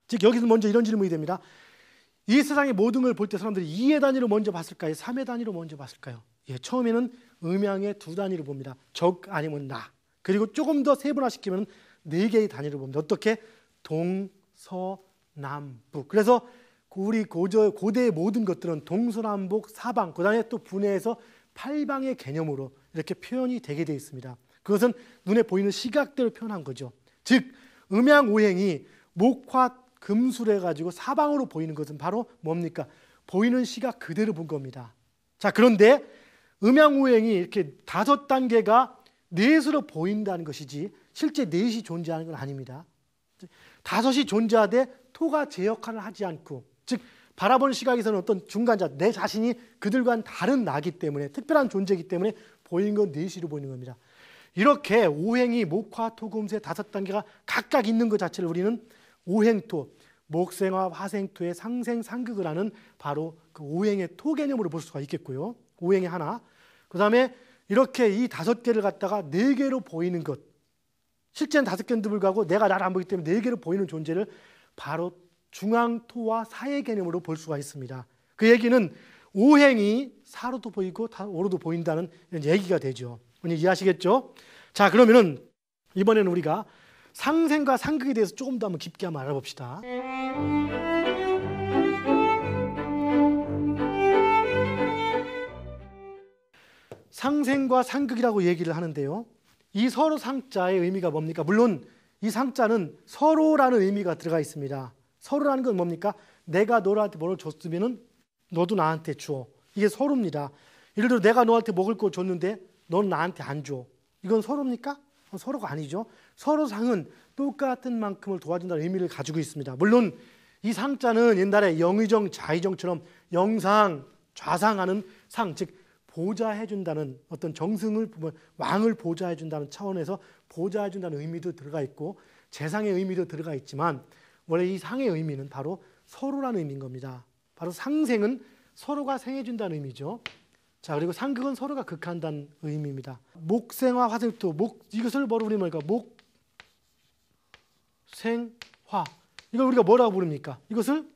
즉 여기서 먼저 이런 질문이 됩니다. 이 세상의 모든 걸 볼 때 사람들이 2의 단위로 먼저 봤을까요? 3의 단위로 먼저 봤을까요? 예, 처음에는 음양의 2단위로 봅니다. 적 아니면 나. 그리고 조금 더 세분화시키면 4개의 단위로 봅니다. 어떻게? 동서남북. 그래서 우리 고대의 모든 것들은 동서남북 사방, 그 다음에 또 분해해서 8방의 개념으로 이렇게 표현이 되게 되어 있습니다. 그것은 눈에 보이는 시각대로 표현한 거죠. 즉 음양오행이 목화 금술해 가지고 사방으로 보이는 것은 바로 뭡니까? 보이는 시각 그대로 본 겁니다. 자, 그런데 음양오행이 이렇게 5단계가 넷으로 보인다는 것이지 실제 넷이 존재하는 건 아닙니다. 5이 존재하되 토가 제 역할을 하지 않고, 즉 바라보는 시각에서는 어떤 중간자, 내 자신이 그들과는 다른 나기 때문에, 특별한 존재이기 때문에 보이는 건 넷으로 보이는 겁니다. 이렇게 오행이 목화, 토, 금수의 5단계가 각각 있는 것 자체를 우리는 오행토, 목생화, 화생토의 상생, 상극을 하는 바로 그 오행의 토 개념으로 볼 수가 있겠고요. 오행의 하나. 그 다음에 이렇게 이 5개를 갖다가 4개로 보이는 것, 실제는 5개인데도 불구하고 내가 나를 안 보기 때문에 4개로 보이는 존재를 바로 중앙토와 사의 개념으로 볼 수가 있습니다. 그 얘기는 오행이 사로도 보이고 오로도 보인다는 얘기가 되죠. 이해하시겠죠? 자, 그러면은 이번에는 우리가 상생과 상극에 대해서 조금 더 한번 깊게 한번 알아봅시다. 상생과 상극이라고 얘기를 하는데요. 이 서로 상자의 의미가 뭡니까? 물론 이 상자는 서로라는 의미가 들어가 있습니다. 서로라는 건 뭡니까? 내가 너한테 뭘 줬으면 너도 나한테 줘. 이게 서로입니다. 예를 들어 내가 너한테 먹을 거 줬는데 넌 나한테 안 줘. 이건 서로입니까? 서로가 아니죠. 서로상은 똑같은 만큼을 도와준다는 의미를 가지고 있습니다. 물론 이 상자는 옛날에 영의정, 좌의정처럼 영상, 좌상하는 상, 즉 보좌해준다는 어떤 정승을, 왕을 보좌해준다는 차원에서 보좌해준다는 의미도 들어가 있고 재상의 의미도 들어가 있지만 원래 이 상의 의미는 바로 서로라는 의미인 겁니다. 바로 상생은 서로가 생해준다는 의미죠. 자, 그리고 상극은 서로가 극한다는 의미입니다. 목생화, 화생토, 이것을 뭐로 부르면 목생화. 이걸 우리가 뭐라고 부릅니까? 이것을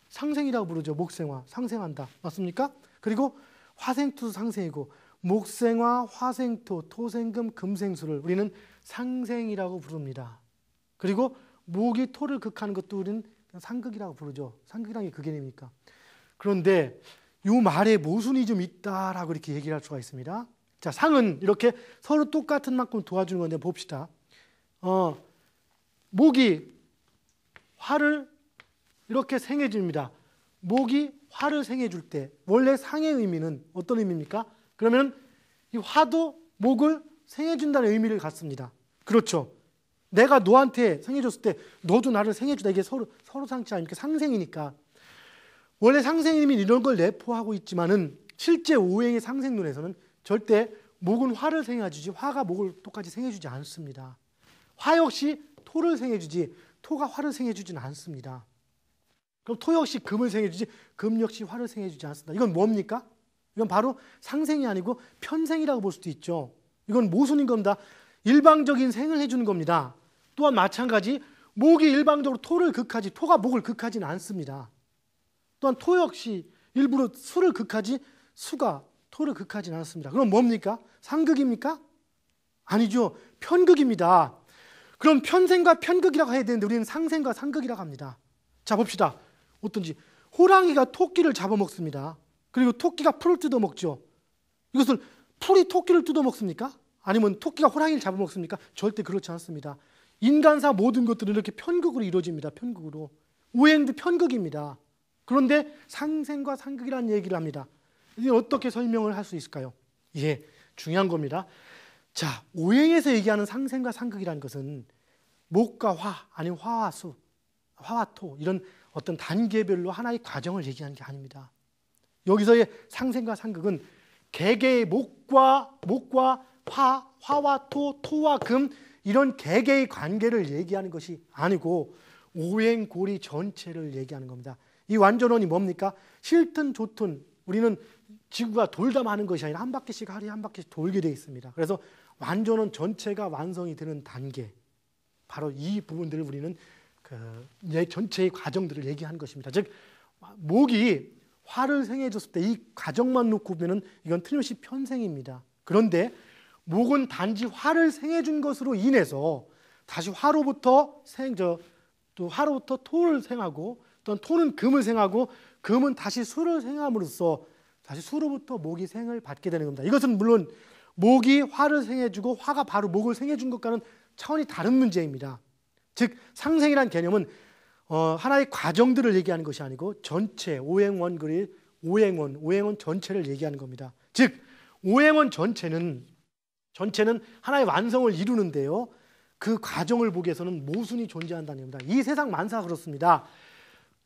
상생이라고 부르죠. 목생화, 상생한다. 맞습니까? 그리고 화생토도 상생이고 목생화, 화생토, 토생금, 금생수를 우리는 상생이라고 부릅니다. 그리고 목이 토를 극하는 것도 우리는 상극이라고 부르죠. 상극이라는 게 그 개념이니까. 그런데 이 말에 모순이 좀 있다라고 이렇게 얘기를 할 수가 있습니다. 자, 상은 이렇게 서로 똑같은 만큼 도와주는 건데 봅시다. 목이 화를 이렇게 생해 줍니다. 목이 화를 생해 줄 때 원래 상의 의미는 어떤 의미입니까? 그러면 이 화도 목을 생해 준다는 의미를 갖습니다. 그렇죠. 내가 너한테 생해 줬을 때 너도 나를 생해 주다. 이게 서로 상치 아닙니까? 상생이니까. 원래 상생이면 이런 걸 내포하고 있지만은 실제 오행의 상생론에서는 절대 목은 화를 생해 주지 화가 목을 똑같이 생해 주지 않습니다. 화 역시 토를 생해 주지 토가 화를 생해 주지는 않습니다. 그럼 토 역시 금을 생해 주지 금 역시 화를 생해 주지 않습니다. 이건 뭡니까? 이건 바로 상생이 아니고 편생이라고 볼 수도 있죠. 이건 모순인 겁니다. 일방적인 생을 해주는 겁니다. 또한 마찬가지 목이 일방적으로 토를 극하지 토가 목을 극하지는 않습니다. 또한 토 역시 일부러 수를 극하지 수가 토를 극하지는 않습니다. 그럼 뭡니까? 상극입니까? 아니죠. 편극입니다. 그럼 편생과 편극이라고 해야 되는데 우리는 상생과 상극이라고 합니다. 자, 봅시다. 어떤지. 호랑이가 토끼를 잡아먹습니다. 그리고 토끼가 풀을 뜯어먹죠. 이것을 풀이 토끼를 뜯어먹습니까? 아니면 토끼가 호랑이를 잡아먹습니까? 절대 그렇지 않습니다. 인간사 모든 것들은 이렇게 편극으로 이루어집니다. 편극으로. 오행도 편극입니다. 그런데 상생과 상극이라는 얘기를 합니다. 이제 어떻게 설명을 할 수 있을까요? 예, 중요한 겁니다. 자, 오행에서 얘기하는 상생과 상극이라는 것은 목과 화, 아니면 화와 수, 화와 토 이런 어떤 단계별로 하나의 과정을 얘기하는 게 아닙니다. 여기서의 상생과 상극은 개개의 목과 화, 화와 토, 토와 금 이런 개개의 관계를 얘기하는 것이 아니고 오행고리 전체를 얘기하는 겁니다. 이 완전원이 뭡니까? 싫든 좋든 우리는 지구가 돌다 마는 것이 아니라 한 바퀴씩 하루에 한 바퀴씩 돌게 되어 있습니다. 그래서 완전원 전체가 완성이 되는 단계, 바로 이 부분들을 우리는 내 전체의 과정들을 얘기하는 것입니다. 즉 목이 화를 생해 줬을 때 이 과정만 놓고 보면 이건 틀림없이 편생입니다. 그런데 목은 단지 화를 생해 준 것으로 인해서 다시 화로부터 화로부터 토를 생하고 또 토는 금을 생하고 금은 다시 수를 생함으로써 다시 수로부터 목이 생을 받게 되는 겁니다. 이것은 물론 목이 화를 생해주고 화가 바로 목을 생해준 것과는 차원이 다른 문제입니다. 즉 상생이라는 개념은 하나의 과정들을 얘기하는 것이 아니고 전체 오행원 그릴 오행원 전체를 얘기하는 겁니다. 즉 오행원 전체는 하나의 완성을 이루는데요. 그 과정을 보기 위해서는 모순이 존재한다는 겁니다. 이 세상 만사가 그렇습니다.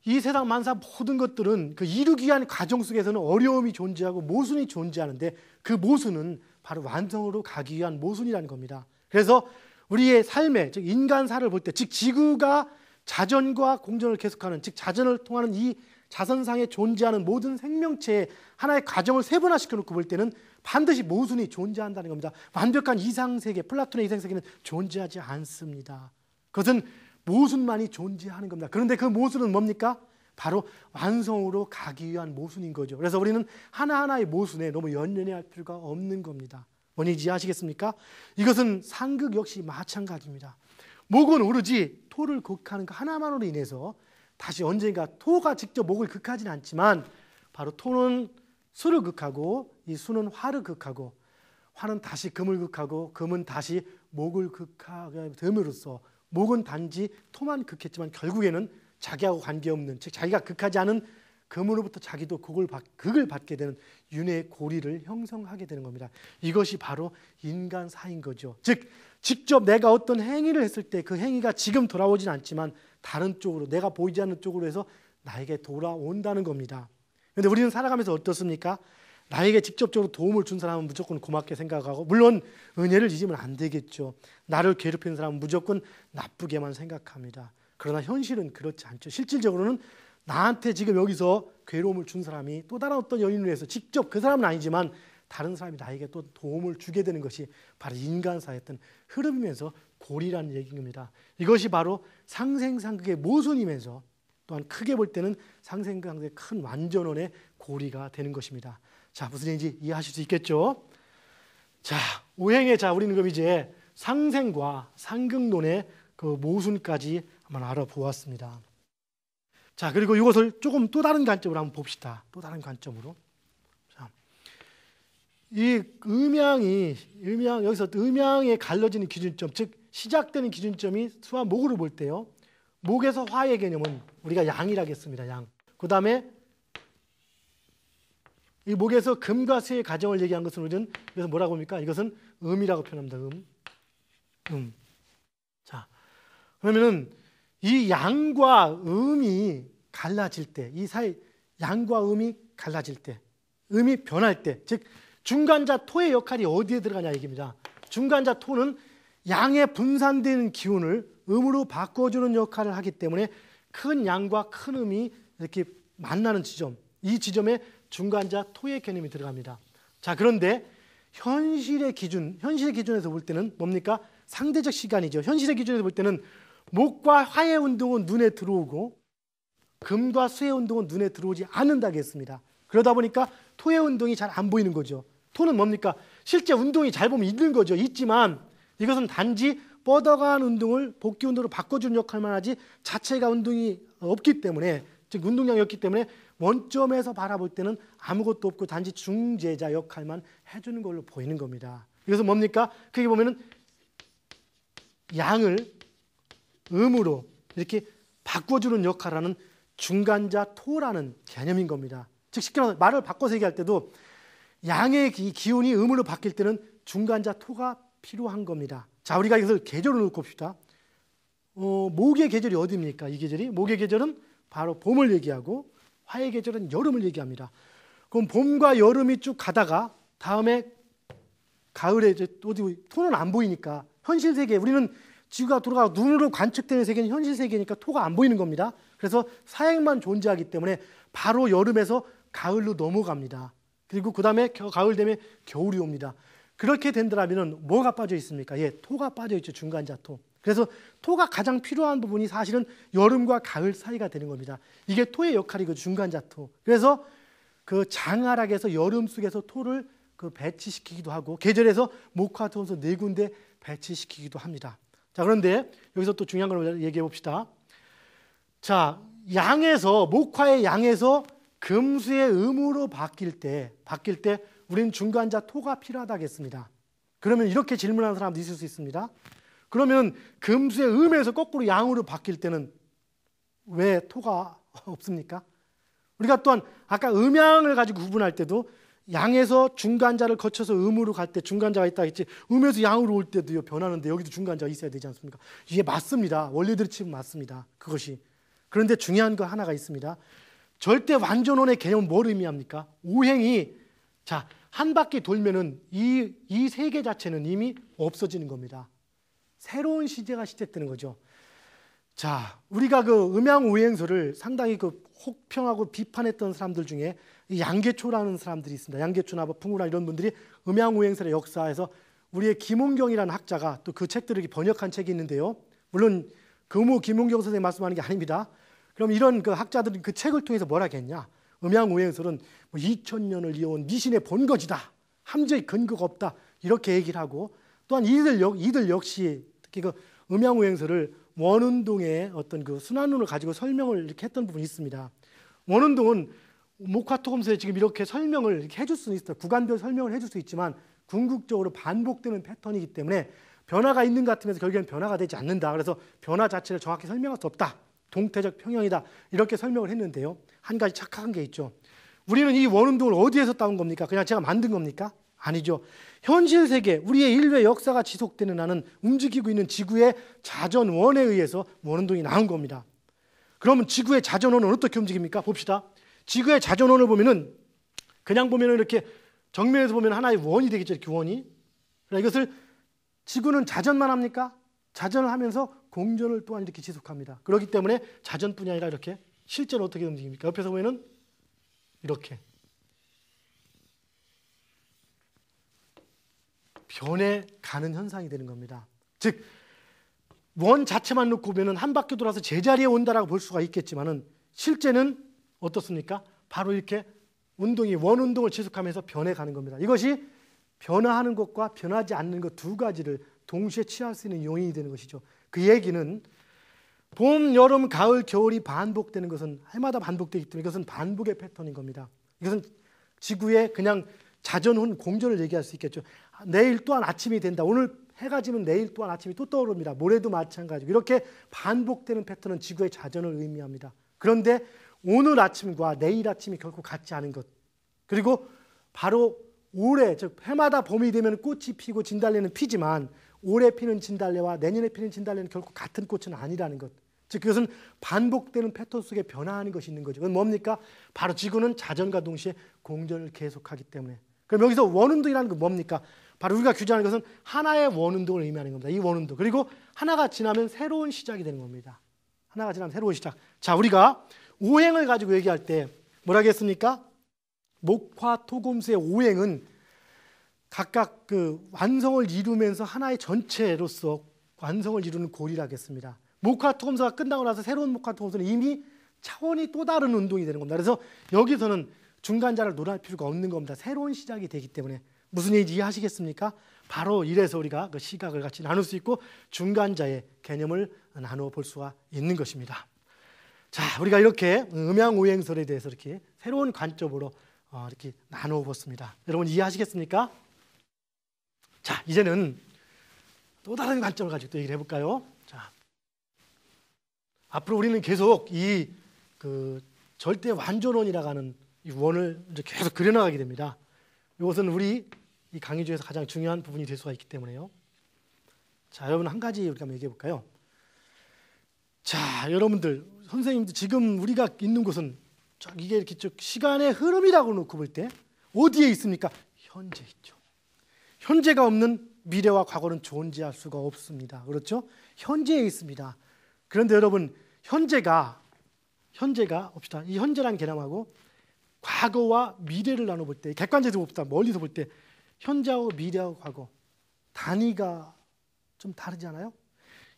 이 세상 만사 모든 것들은 그 이루기 위한 과정 속에서는 어려움이 존재하고 모순이 존재하는데 그 모순은 바로 완성으로 가기 위한 모순이라는 겁니다. 그래서 우리의 삶에 즉 인간사를 볼 때 즉 지구가 자전과 공전을 계속하는 즉 자전을 통하는 이 자선상에 존재하는 모든 생명체의 하나의 과정을 세분화시켜 놓고 볼 때는 반드시 모순이 존재한다는 겁니다. 완벽한 이상세계, 플라톤의 이상세계는 존재하지 않습니다. 그것은 모순만이 존재하는 겁니다. 그런데 그 모순은 뭡니까? 바로 완성으로 가기 위한 모순인 거죠. 그래서 우리는 하나하나의 모순에 너무 연연해할 필요가 없는 겁니다. 뭔지 아시겠습니까? 이것은 상극 역시 마찬가지입니다. 목은 오로지 토를 극하는 것 하나만으로 인해서 다시 언젠가 토가 직접 목을 극하지는 않지만 바로 토는 수를 극하고 이 수는 화를 극하고 화는 다시 금을 극하고 금은 다시 목을 극하게 됨으로써 목은 단지 토만 극했지만 결국에는 자기하고 관계없는 즉 자기가 극하지 않은 금으로부터 자기도 극을 받게 되는 윤회의 고리를 형성하게 되는 겁니다. 이것이 바로 인간사인 거죠. 즉 직접 내가 어떤 행위를 했을 때 그 행위가 지금 돌아오진 않지만 다른 쪽으로 내가 보이지 않는 쪽으로 해서 나에게 돌아온다는 겁니다. 그런데 우리는 살아가면서 어떻습니까? 나에게 직접적으로 도움을 준 사람은 무조건 고맙게 생각하고 물론 은혜를 잊으면 안 되겠죠. 나를 괴롭히는 사람은 무조건 나쁘게만 생각합니다. 그러나 현실은 그렇지 않죠. 실질적으로는 나한테 지금 여기서 괴로움을 준 사람이 또 다른 어떤 연인으로 해서 직접 그 사람은 아니지만 다른 사람이 나에게 또 도움을 주게 되는 것이 바로 인간사의 어떤 흐름이면서 고리라는 얘기입니다. 이것이 바로 상생상극의 모순이면서 또한 크게 볼 때는 상생상극의 큰 완전원의 고리가 되는 것입니다. 자, 무슨 얘기인지 이해하실 수 있겠죠? 자, 오행의 우리는 그럼 이제 상생과 상극론의 그 모순까지 한번 알아보았습니다. 자, 그리고 이것을 조금 또 다른 관점으로 한번 봅시다. 또 다른 관점으로. 자, 이 여기서 음양에 갈라지는 기준점, 즉 시작되는 기준점이 수와 목으로 볼 때요. 목에서 화의 개념은 우리가 양이라고 했습니다. 양. 그 다음에 이 목에서 금과 수의 가정을 얘기한 것은 우리는 그래서 뭐라고 합니까? 이것은 음이라고 표현합니다. 자, 그러면은 이 양과 음이 갈라질 때, 이 사이 양과 음이 갈라질 때, 음이 변할 때, 즉 중간자 토의 역할이 어디에 들어가냐 얘기입니다. 중간자 토는 양에 분산되는 기운을 음으로 바꿔주는 역할을 하기 때문에 큰 양과 큰 음이 이렇게 만나는 지점, 이 지점에 중간자 토의 개념이 들어갑니다. 자, 그런데 현실의 기준에서 볼 때는 뭡니까? 상대적 시간이죠. 현실의 기준에서 볼 때는 목과 화의 운동은 눈에 들어오고 금과 수의 운동은 눈에 들어오지 않는다고 했습니다. 그러다 보니까 토의 운동이 잘 안 보이는 거죠. 토는 뭡니까? 실제 운동이 잘 보면 있는 거죠. 있지만 이것은 단지 뻗어간 운동을 복귀 운동으로 바꿔주는 역할만 하지 자체가 운동이 없기 때문에, 즉 운동량이 없기 때문에 원점에서 바라볼 때는 아무것도 없고 단지 중재자 역할만 해주는 걸로 보이는 겁니다. 그래서 뭡니까? 그게 보면은 양을 음으로 이렇게 바꿔주는 역할을 하는 중간자 토라는 개념인 겁니다. 즉 쉽게 말해서 말을 바꿔서 얘기할 때도 양의 기운이 음으로 바뀔 때는 중간자 토가 필요한 겁니다. 자, 우리가 이것을 계절로 놓고 봅시다. 목의 계절이 어디입니까? 이 계절이 목의 계절은 바로 봄을 얘기하고 화의 계절은 여름을 얘기합니다. 그럼 봄과 여름이 쭉 가다가 다음에 가을에 이제 어디 토는 안 보이니까 현실 세계, 우리는 지구가 돌아가고 눈으로 관측되는 세계는 현실 세계니까 토가 안 보이는 겁니다. 그래서 사행만 존재하기 때문에 바로 여름에서 가을로 넘어갑니다. 그리고 그 다음에 가을 되면 겨울이 옵니다. 그렇게 된다면 뭐가 빠져 있습니까? 예, 토가 빠져 있죠. 중간자 토. 그래서 토가 가장 필요한 부분이 사실은 여름과 가을 사이가 되는 겁니다. 이게 토의 역할이고 중간자 토. 그래서 그 장하락에서 여름 속에서 토를 배치시키기도 하고 계절에서 목화 토에서 네 군데 배치시키기도 합니다. 자, 그런데 여기서 또 중요한 걸 얘기해 봅시다. 자, 양에서 목화의 양에서 금수의 음으로 바뀔 때 우리는 중간자 토가 필요하다겠습니다. 그러면 이렇게 질문하는 사람도 있을 수 있습니다. 그러면 금수의 음에서 거꾸로 양으로 바뀔 때는 왜 토가 없습니까? 우리가 또한 아까 음양을 가지고 구분할 때도 양에서 중간자를 거쳐서 음으로 갈 때 중간자가 있다 했지, 음에서 양으로 올 때도요 변하는데 여기도 중간자가 있어야 되지 않습니까? 이게 맞습니다. 원리대로 치면 맞습니다. 그것이. 그런데 중요한 거 하나가 있습니다. 절대 완전원의 개념은 뭘 의미합니까? 오행이 자, 한 바퀴 돌면은 이 세계 자체는 이미 없어지는 겁니다. 새로운 시대가 시작되는 거죠. 자, 우리가 그 음양오행설을 상당히 혹평하고 비판했던 사람들 중에 양계초라는 사람들이 있습니다. 양계초나 풍우라 이런 분들이 음양오행설의 역사에서 우리의 김홍경이라는 학자가 또 그 책들을 번역한 책이 있는데요. 물론 금호 김홍경 선생님 말씀하는 게 아닙니다. 그럼 이런 그 학자들은 그 책을 통해서 뭐라 했냐? 음양오행설은 2000년을 이어온 미신의 본거지다. 함재의 근거가 없다. 이렇게 얘기를 하고, 또한 이들 역시 특히 그 음양오행설을 원운동의 어떤 그 순환론을 가지고 설명을 이렇게 했던 부분이 있습니다. 원운동은 목화토금수에 지금 이렇게 설명을 이렇게 해줄 수는 있어요. 구간별 설명을 해줄 수 있지만 궁극적으로 반복되는 패턴이기 때문에 변화가 있는 것 같으면서 결국에는 변화가 되지 않는다. 그래서 변화 자체를 정확히 설명할 수 없다. 동태적 평형이다. 이렇게 설명을 했는데요. 한 가지 착각한 게 있죠. 우리는 이 원운동을 어디에서 따온 겁니까? 그냥 제가 만든 겁니까? 아니죠. 현실 세계, 우리의 인류의 역사가 지속되는 한은 움직이고 있는 지구의 자전원에 의해서 원운동이 나온 겁니다. 그러면 지구의 자전원은 어떻게 움직입니까? 봅시다. 지구의 자전원을 보면은 그냥 보면은 이렇게 정면에서 보면 하나의 원이 되겠죠. 이렇게 원이. 이것을 지구는 자전만 합니까? 자전을 하면서 공전을 또한 이렇게 지속합니다. 그렇기 때문에 자전뿐이 아니라 이렇게 실제로 어떻게 움직입니까? 옆에서 보면은 이렇게 변해가는 현상이 되는 겁니다. 즉 원 자체만 놓고 보면은 한 바퀴 돌아서 제자리에 온다라고 볼 수가 있겠지만은 실제는 어떻습니까? 바로 이렇게 원 운동을 지속하면서 변해가는 겁니다. 이것이 변화하는 것과 변하지 않는 것 두 가지를 동시에 취할 수 있는 요인이 되는 것이죠. 그 얘기는 봄, 여름, 가을, 겨울이 반복되는 것은 해마다 반복되기 때문에 이것은 반복의 패턴인 겁니다. 이것은 지구의 그냥 자전혼 공전을 얘기할 수 있겠죠. 내일 또한 아침이 된다. 오늘 해가 지면 내일 또한 아침이 또 떠오릅니다. 모레도 마찬가지고 이렇게 반복되는 패턴은 지구의 자전을 의미합니다. 그런데 오늘 아침과 내일 아침이 결코 같지 않은 것, 그리고 바로 올해, 즉 해마다 봄이 되면 꽃이 피고 진달래는 피지만 올해 피는 진달래와 내년에 피는 진달래는 결코 같은 꽃은 아니라는 것, 즉 그것은 반복되는 패턴 속에 변화하는 것이 있는 거죠. 그건 뭡니까? 바로 지구는 자전과 동시에 공전을 계속하기 때문에. 그럼 여기서 원운동이라는 건 뭡니까? 바로 우리가 규정하는 것은 하나의 원운동을 의미하는 겁니다. 이 원운동. 그리고 하나가 지나면 새로운 시작이 되는 겁니다. 하나가 지나면 새로운 시작. 자, 우리가 오행을 가지고 얘기할 때 뭐라 했습니까? 목화 토금수의 오행은 각각 그 완성을 이루면서 하나의 전체로서 완성을 이루는 고리라고 했습니다. 목화 토금수가 끝나고 나서 새로운 목화 토금수는 이미 차원이 또 다른 운동이 되는 겁니다. 그래서 여기서는 중간자를 논할 필요가 없는 겁니다. 새로운 시작이 되기 때문에. 무슨 얘기인지 이해하시겠습니까? 바로 이래서 우리가 그 시각을 같이 나눌 수 있고 중간자의 개념을 나누어 볼 수가 있는 것입니다. 자, 우리가 이렇게 음양오행설에 대해서 이렇게 새로운 관점으로 이렇게 나누어 봤습니다. 여러분 이해하시겠습니까? 자, 이제는 또 다른 관점을 가지고 또 얘기를 해볼까요? 자, 앞으로 우리는 계속 이 그 절대 완전원이라고 하는 이 원을 이제 계속 그려나가게 됩니다. 이것은 우리 이 강의 중에서 가장 중요한 부분이 될 수가 있기 때문에요. 자, 여러분 한 가지 우리가 한번 얘기해 볼까요? 자, 여러분들, 선생님들 지금 우리가 있는 곳은 이게 이렇게 쭉 시간의 흐름이라고 놓고 볼 때 어디에 있습니까? 현재 있죠. 현재가 없는 미래와 과거는 존재할 수가 없습니다. 그렇죠? 현재에 있습니다. 그런데 여러분, 현재가 봅시다. 이 현재라는 개념하고 과거와 미래를 나눠볼 때, 객관적으로 봅시다. 멀리서 볼 때 현재하고 미래하고 과거 단위가 좀 다르지 않아요?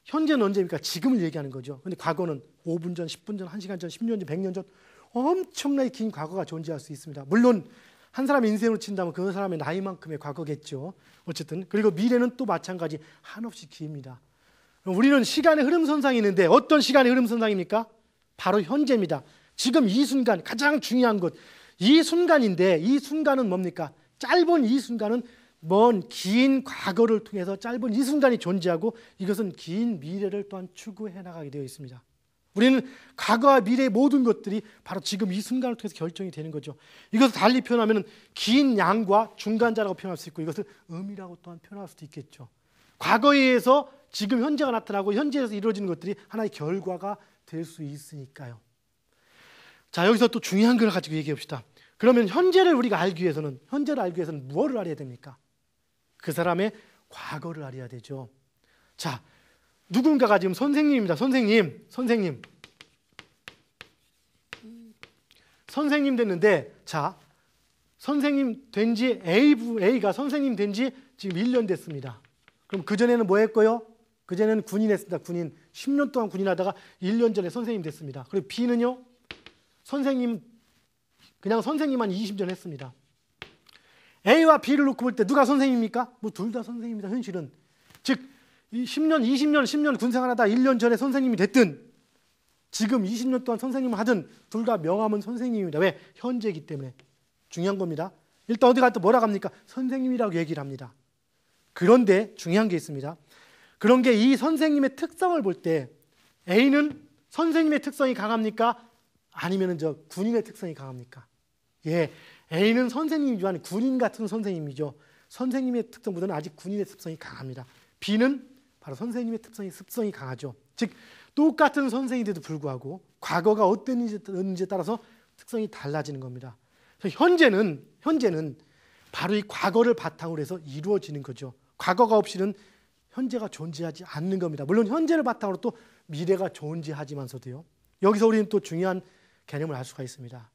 현재는 언제입니까? 지금을 얘기하는 거죠. 근데 과거는 5분 전, 10분 전, 1시간 전, 10년 전, 100년 전 엄청나게 긴 과거가 존재할 수 있습니다. 물론 한 사람의 인생으로 친다면 그 사람의 나이만큼의 과거겠죠. 어쨌든. 그리고 미래는 또 마찬가지 한없이 깁니다. 우리는 시간의 흐름선상이 있는데 어떤 시간의 흐름선상입니까? 바로 현재입니다. 지금 이 순간 가장 중요한 것, 이 순간인데 이 순간은 뭡니까? 짧은 이 순간은 먼 긴 과거를 통해서 짧은 이 순간이 존재하고 이것은 긴 미래를 또한 추구해 나가게 되어 있습니다. 우리는 과거와 미래의 모든 것들이 바로 지금 이 순간을 통해서 결정이 되는 거죠. 이것을 달리 표현하면 긴 양과 중간자라고 표현할 수 있고 이것을 음이라고 또한 표현할 수도 있겠죠. 과거에 의해서 지금 현재가 나타나고 현재에서 이루어지는 것들이 하나의 결과가 될 수 있으니까요. 자, 여기서 또 중요한 걸 가지고 얘기해 봅시다. 그러면 현재를 우리가 알기 위해서는 무엇을 알아야 됩니까? 그 사람의 과거를 알아야 되죠. 자, 누군가가 지금 선생님입니다. 선생님 됐는데, 자, 선생님 된 지 A가 선생님 된 지 지금 1년 됐습니다. 그럼 그전에는 뭐 했고요? 그전에는 군인했습니다. 군인 10년 동안 군인하다가 1년 전에 선생님 됐습니다. 그리고 B는요? 그냥 선생님만 20년 했습니다. A와 B를 놓고 볼 때 누가 선생님입니까? 뭐 둘 다 선생님입니다. 현실은. 즉 10년 군 생활하다 1년 전에 선생님이 됐든 지금 20년 동안 선생님을 하든 둘 다 명함은 선생님입니다. 왜? 현재이기 때문에. 중요한 겁니다. 일단 어디 갈 때 뭐라고 합니까? 선생님이라고 얘기를 합니다. 그런데 중요한 게 있습니다. 그런 게 이 선생님의 특성을 볼 때 A는 선생님의 특성이 강합니까? 아니면 저 군인의 특성이 강합니까? 예, A는 선생님이지만 군인 같은 선생님이죠. 선생님의 특성보다는 아직 군인의 특성이 강합니다. B는 바로 선생님의 습성이 강하죠. 즉 똑같은 선생님인데도 불구하고 과거가 어땠는지에 따라서 특성이 달라지는 겁니다. 그래서 현재는 바로 이 과거를 바탕으로 해서 이루어지는 거죠. 과거가 없이는 현재가 존재하지 않는 겁니다. 물론 현재를 바탕으로 또 미래가 존재하지만서도요. 여기서 우리는 또 중요한 개념을 알 수가 있습니다.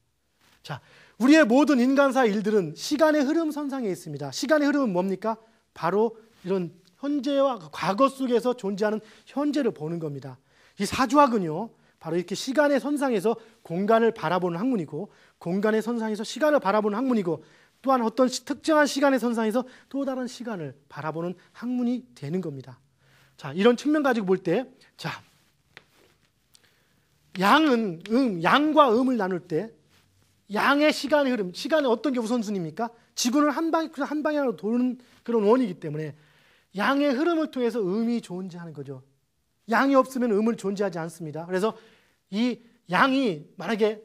자, 우리의 모든 인간사의 일들은 시간의 흐름선상에 있습니다. 시간의 흐름은 뭡니까? 바로 이런 현재와 과거 속에서 존재하는 현재를 보는 겁니다. 이 사주학은요, 바로 이렇게 시간의 선상에서 공간을 바라보는 학문이고 공간의 선상에서 시간을 바라보는 학문이고 또한 어떤 특정한 시간의 선상에서 또 다른 시간을 바라보는 학문이 되는 겁니다. 자, 이런 측면 가지고 볼 때, 자, 양과 음을 나눌 때 양의 시간의 흐름, 시간에 어떤 게 우선순위입니까? 지구는 한 방향으로 도는 그런 원이기 때문에 양의 흐름을 통해서 음이 존재하는 거죠. 양이 없으면 음은 존재하지 않습니다. 그래서 이 양이 만약에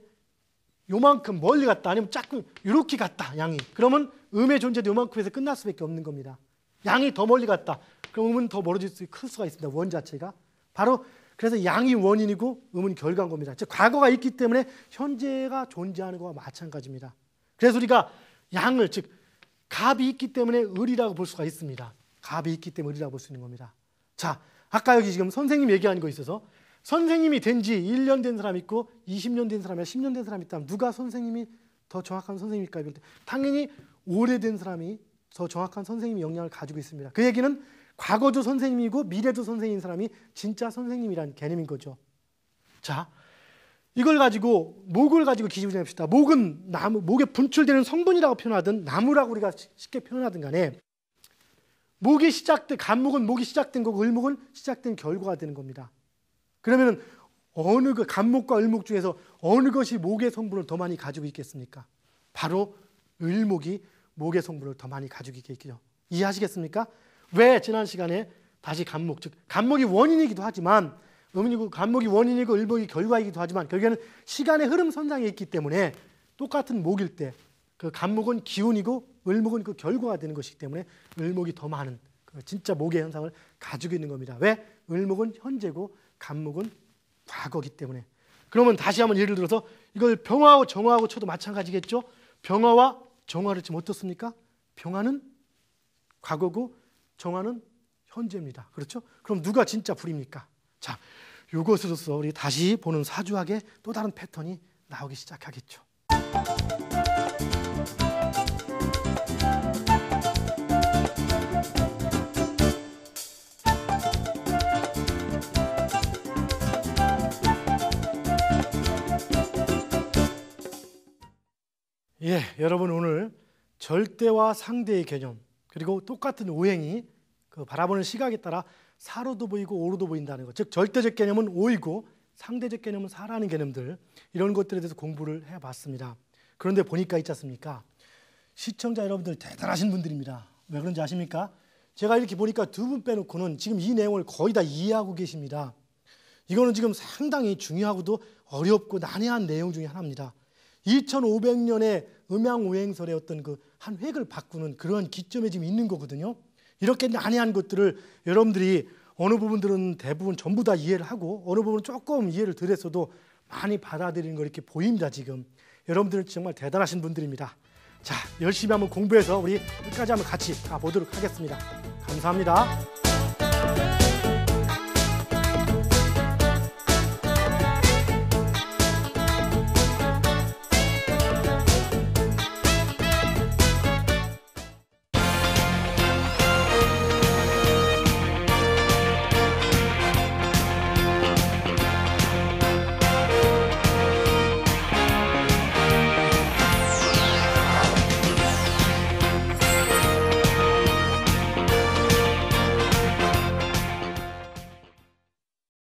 요만큼 멀리 갔다 아니면 조금 이렇게 갔다 양이 그러면 음의 존재도 요만큼에서 끝날 수밖에 없는 겁니다. 양이 더 멀리 갔다 그럼 음은 더 멀어질 수 클 수가 있습니다. 원 자체가 바로 그래서 양이 원인이고 음은 결과인 겁니다. 즉 과거가 있기 때문에 현재가 존재하는 것과 마찬가지입니다. 그래서 우리가 양을 즉 갑이 있기 때문에 을이라고 볼 수가 있습니다. 갑이 있기 때문에 을이라고 볼 수 있는 겁니다. 자, 아까 여기 지금 선생님 얘기하는 거 있어서 선생님이 된 지 1년 된 사람 있고 20년 된 사람이 10년 된 사람이 있다면 누가 선생님이 더 정확한 선생님일까? 당연히 오래된 사람이 더 정확한 선생님의 역량을 가지고 있습니다. 그 얘기는 과거도 선생님이고 미래도 선생님인 사람이 진짜 선생님이라는 개념인 거죠. 자, 이걸 가지고 목을 가지고 기준을 합시다. 목은 나무, 목에 분출되는 성분이라고 표현하든 나무라고 우리가 쉽게 표현하든 간에 목이 시작된 간목은 목이 시작된 거고 을목은 시작된 결과가 되는 겁니다. 그러면 어느 그 간목과 을목 중에서 어느 것이 목의 성분을 더 많이 가지고 있겠습니까? 바로 을목이 목의 성분을 더 많이 가지고 있겠죠. 이해하시겠습니까? 왜 지난 시간에 다시 간목, 즉 간목이 원인이기도 하지만 간목이 원인이고 을목이 결과이기도 하지만 결국에는 시간의 흐름 선상에 있기 때문에 똑같은 목일 때 그 간목은 기운이고 을목은 그 결과가 되는 것이기 때문에 을목이 더 많은 그 진짜 목의 현상을 가지고 있는 겁니다. 왜? 을목은 현재고 간목은 과거이기 때문에. 그러면 다시 한번 예를 들어서 이걸 병화하고 정화하고 쳐도 마찬가지겠죠. 병화와 정화를 지금 어떻습니까? 병화는 과거고 정화는 현재입니다. 그렇죠? 그럼 누가 진짜 불입니까? 자, 이것으로서 우리 다시 보는 사주학의 또 다른 패턴이 나오기 시작하겠죠. 예, 여러분 오늘 절대와 상대의 개념 그리고 똑같은 오행이 그 바라보는 시각에 따라 사로도 보이고 오로도 보인다는 것. 즉 절대적 개념은 오이고 상대적 개념은 사라는 개념들 이런 것들에 대해서 공부를 해봤습니다. 그런데 보니까 있지 않습니까? 시청자 여러분들 대단하신 분들입니다. 왜 그런지 아십니까? 제가 이렇게 보니까 두 분 빼놓고는 지금 이 내용을 거의 다 이해하고 계십니다. 이거는 지금 상당히 중요하고도 어렵고 난해한 내용 중에 하나입니다. 2500년의 음양오행설의 어떤 그 한 획을 바꾸는 그런 기점에 지금 있는 거거든요. 이렇게 난해한 것들을 여러분들이 어느 부분들은 대부분 전부 다 이해를 하고 어느 부분은 조금 이해를 덜 했어도 많이 받아들이는 거 이렇게 보입니다. 지금 여러분들은 정말 대단하신 분들입니다. 자, 열심히 한번 공부해서 우리 끝까지 한번 같이 가보도록 하겠습니다. 감사합니다.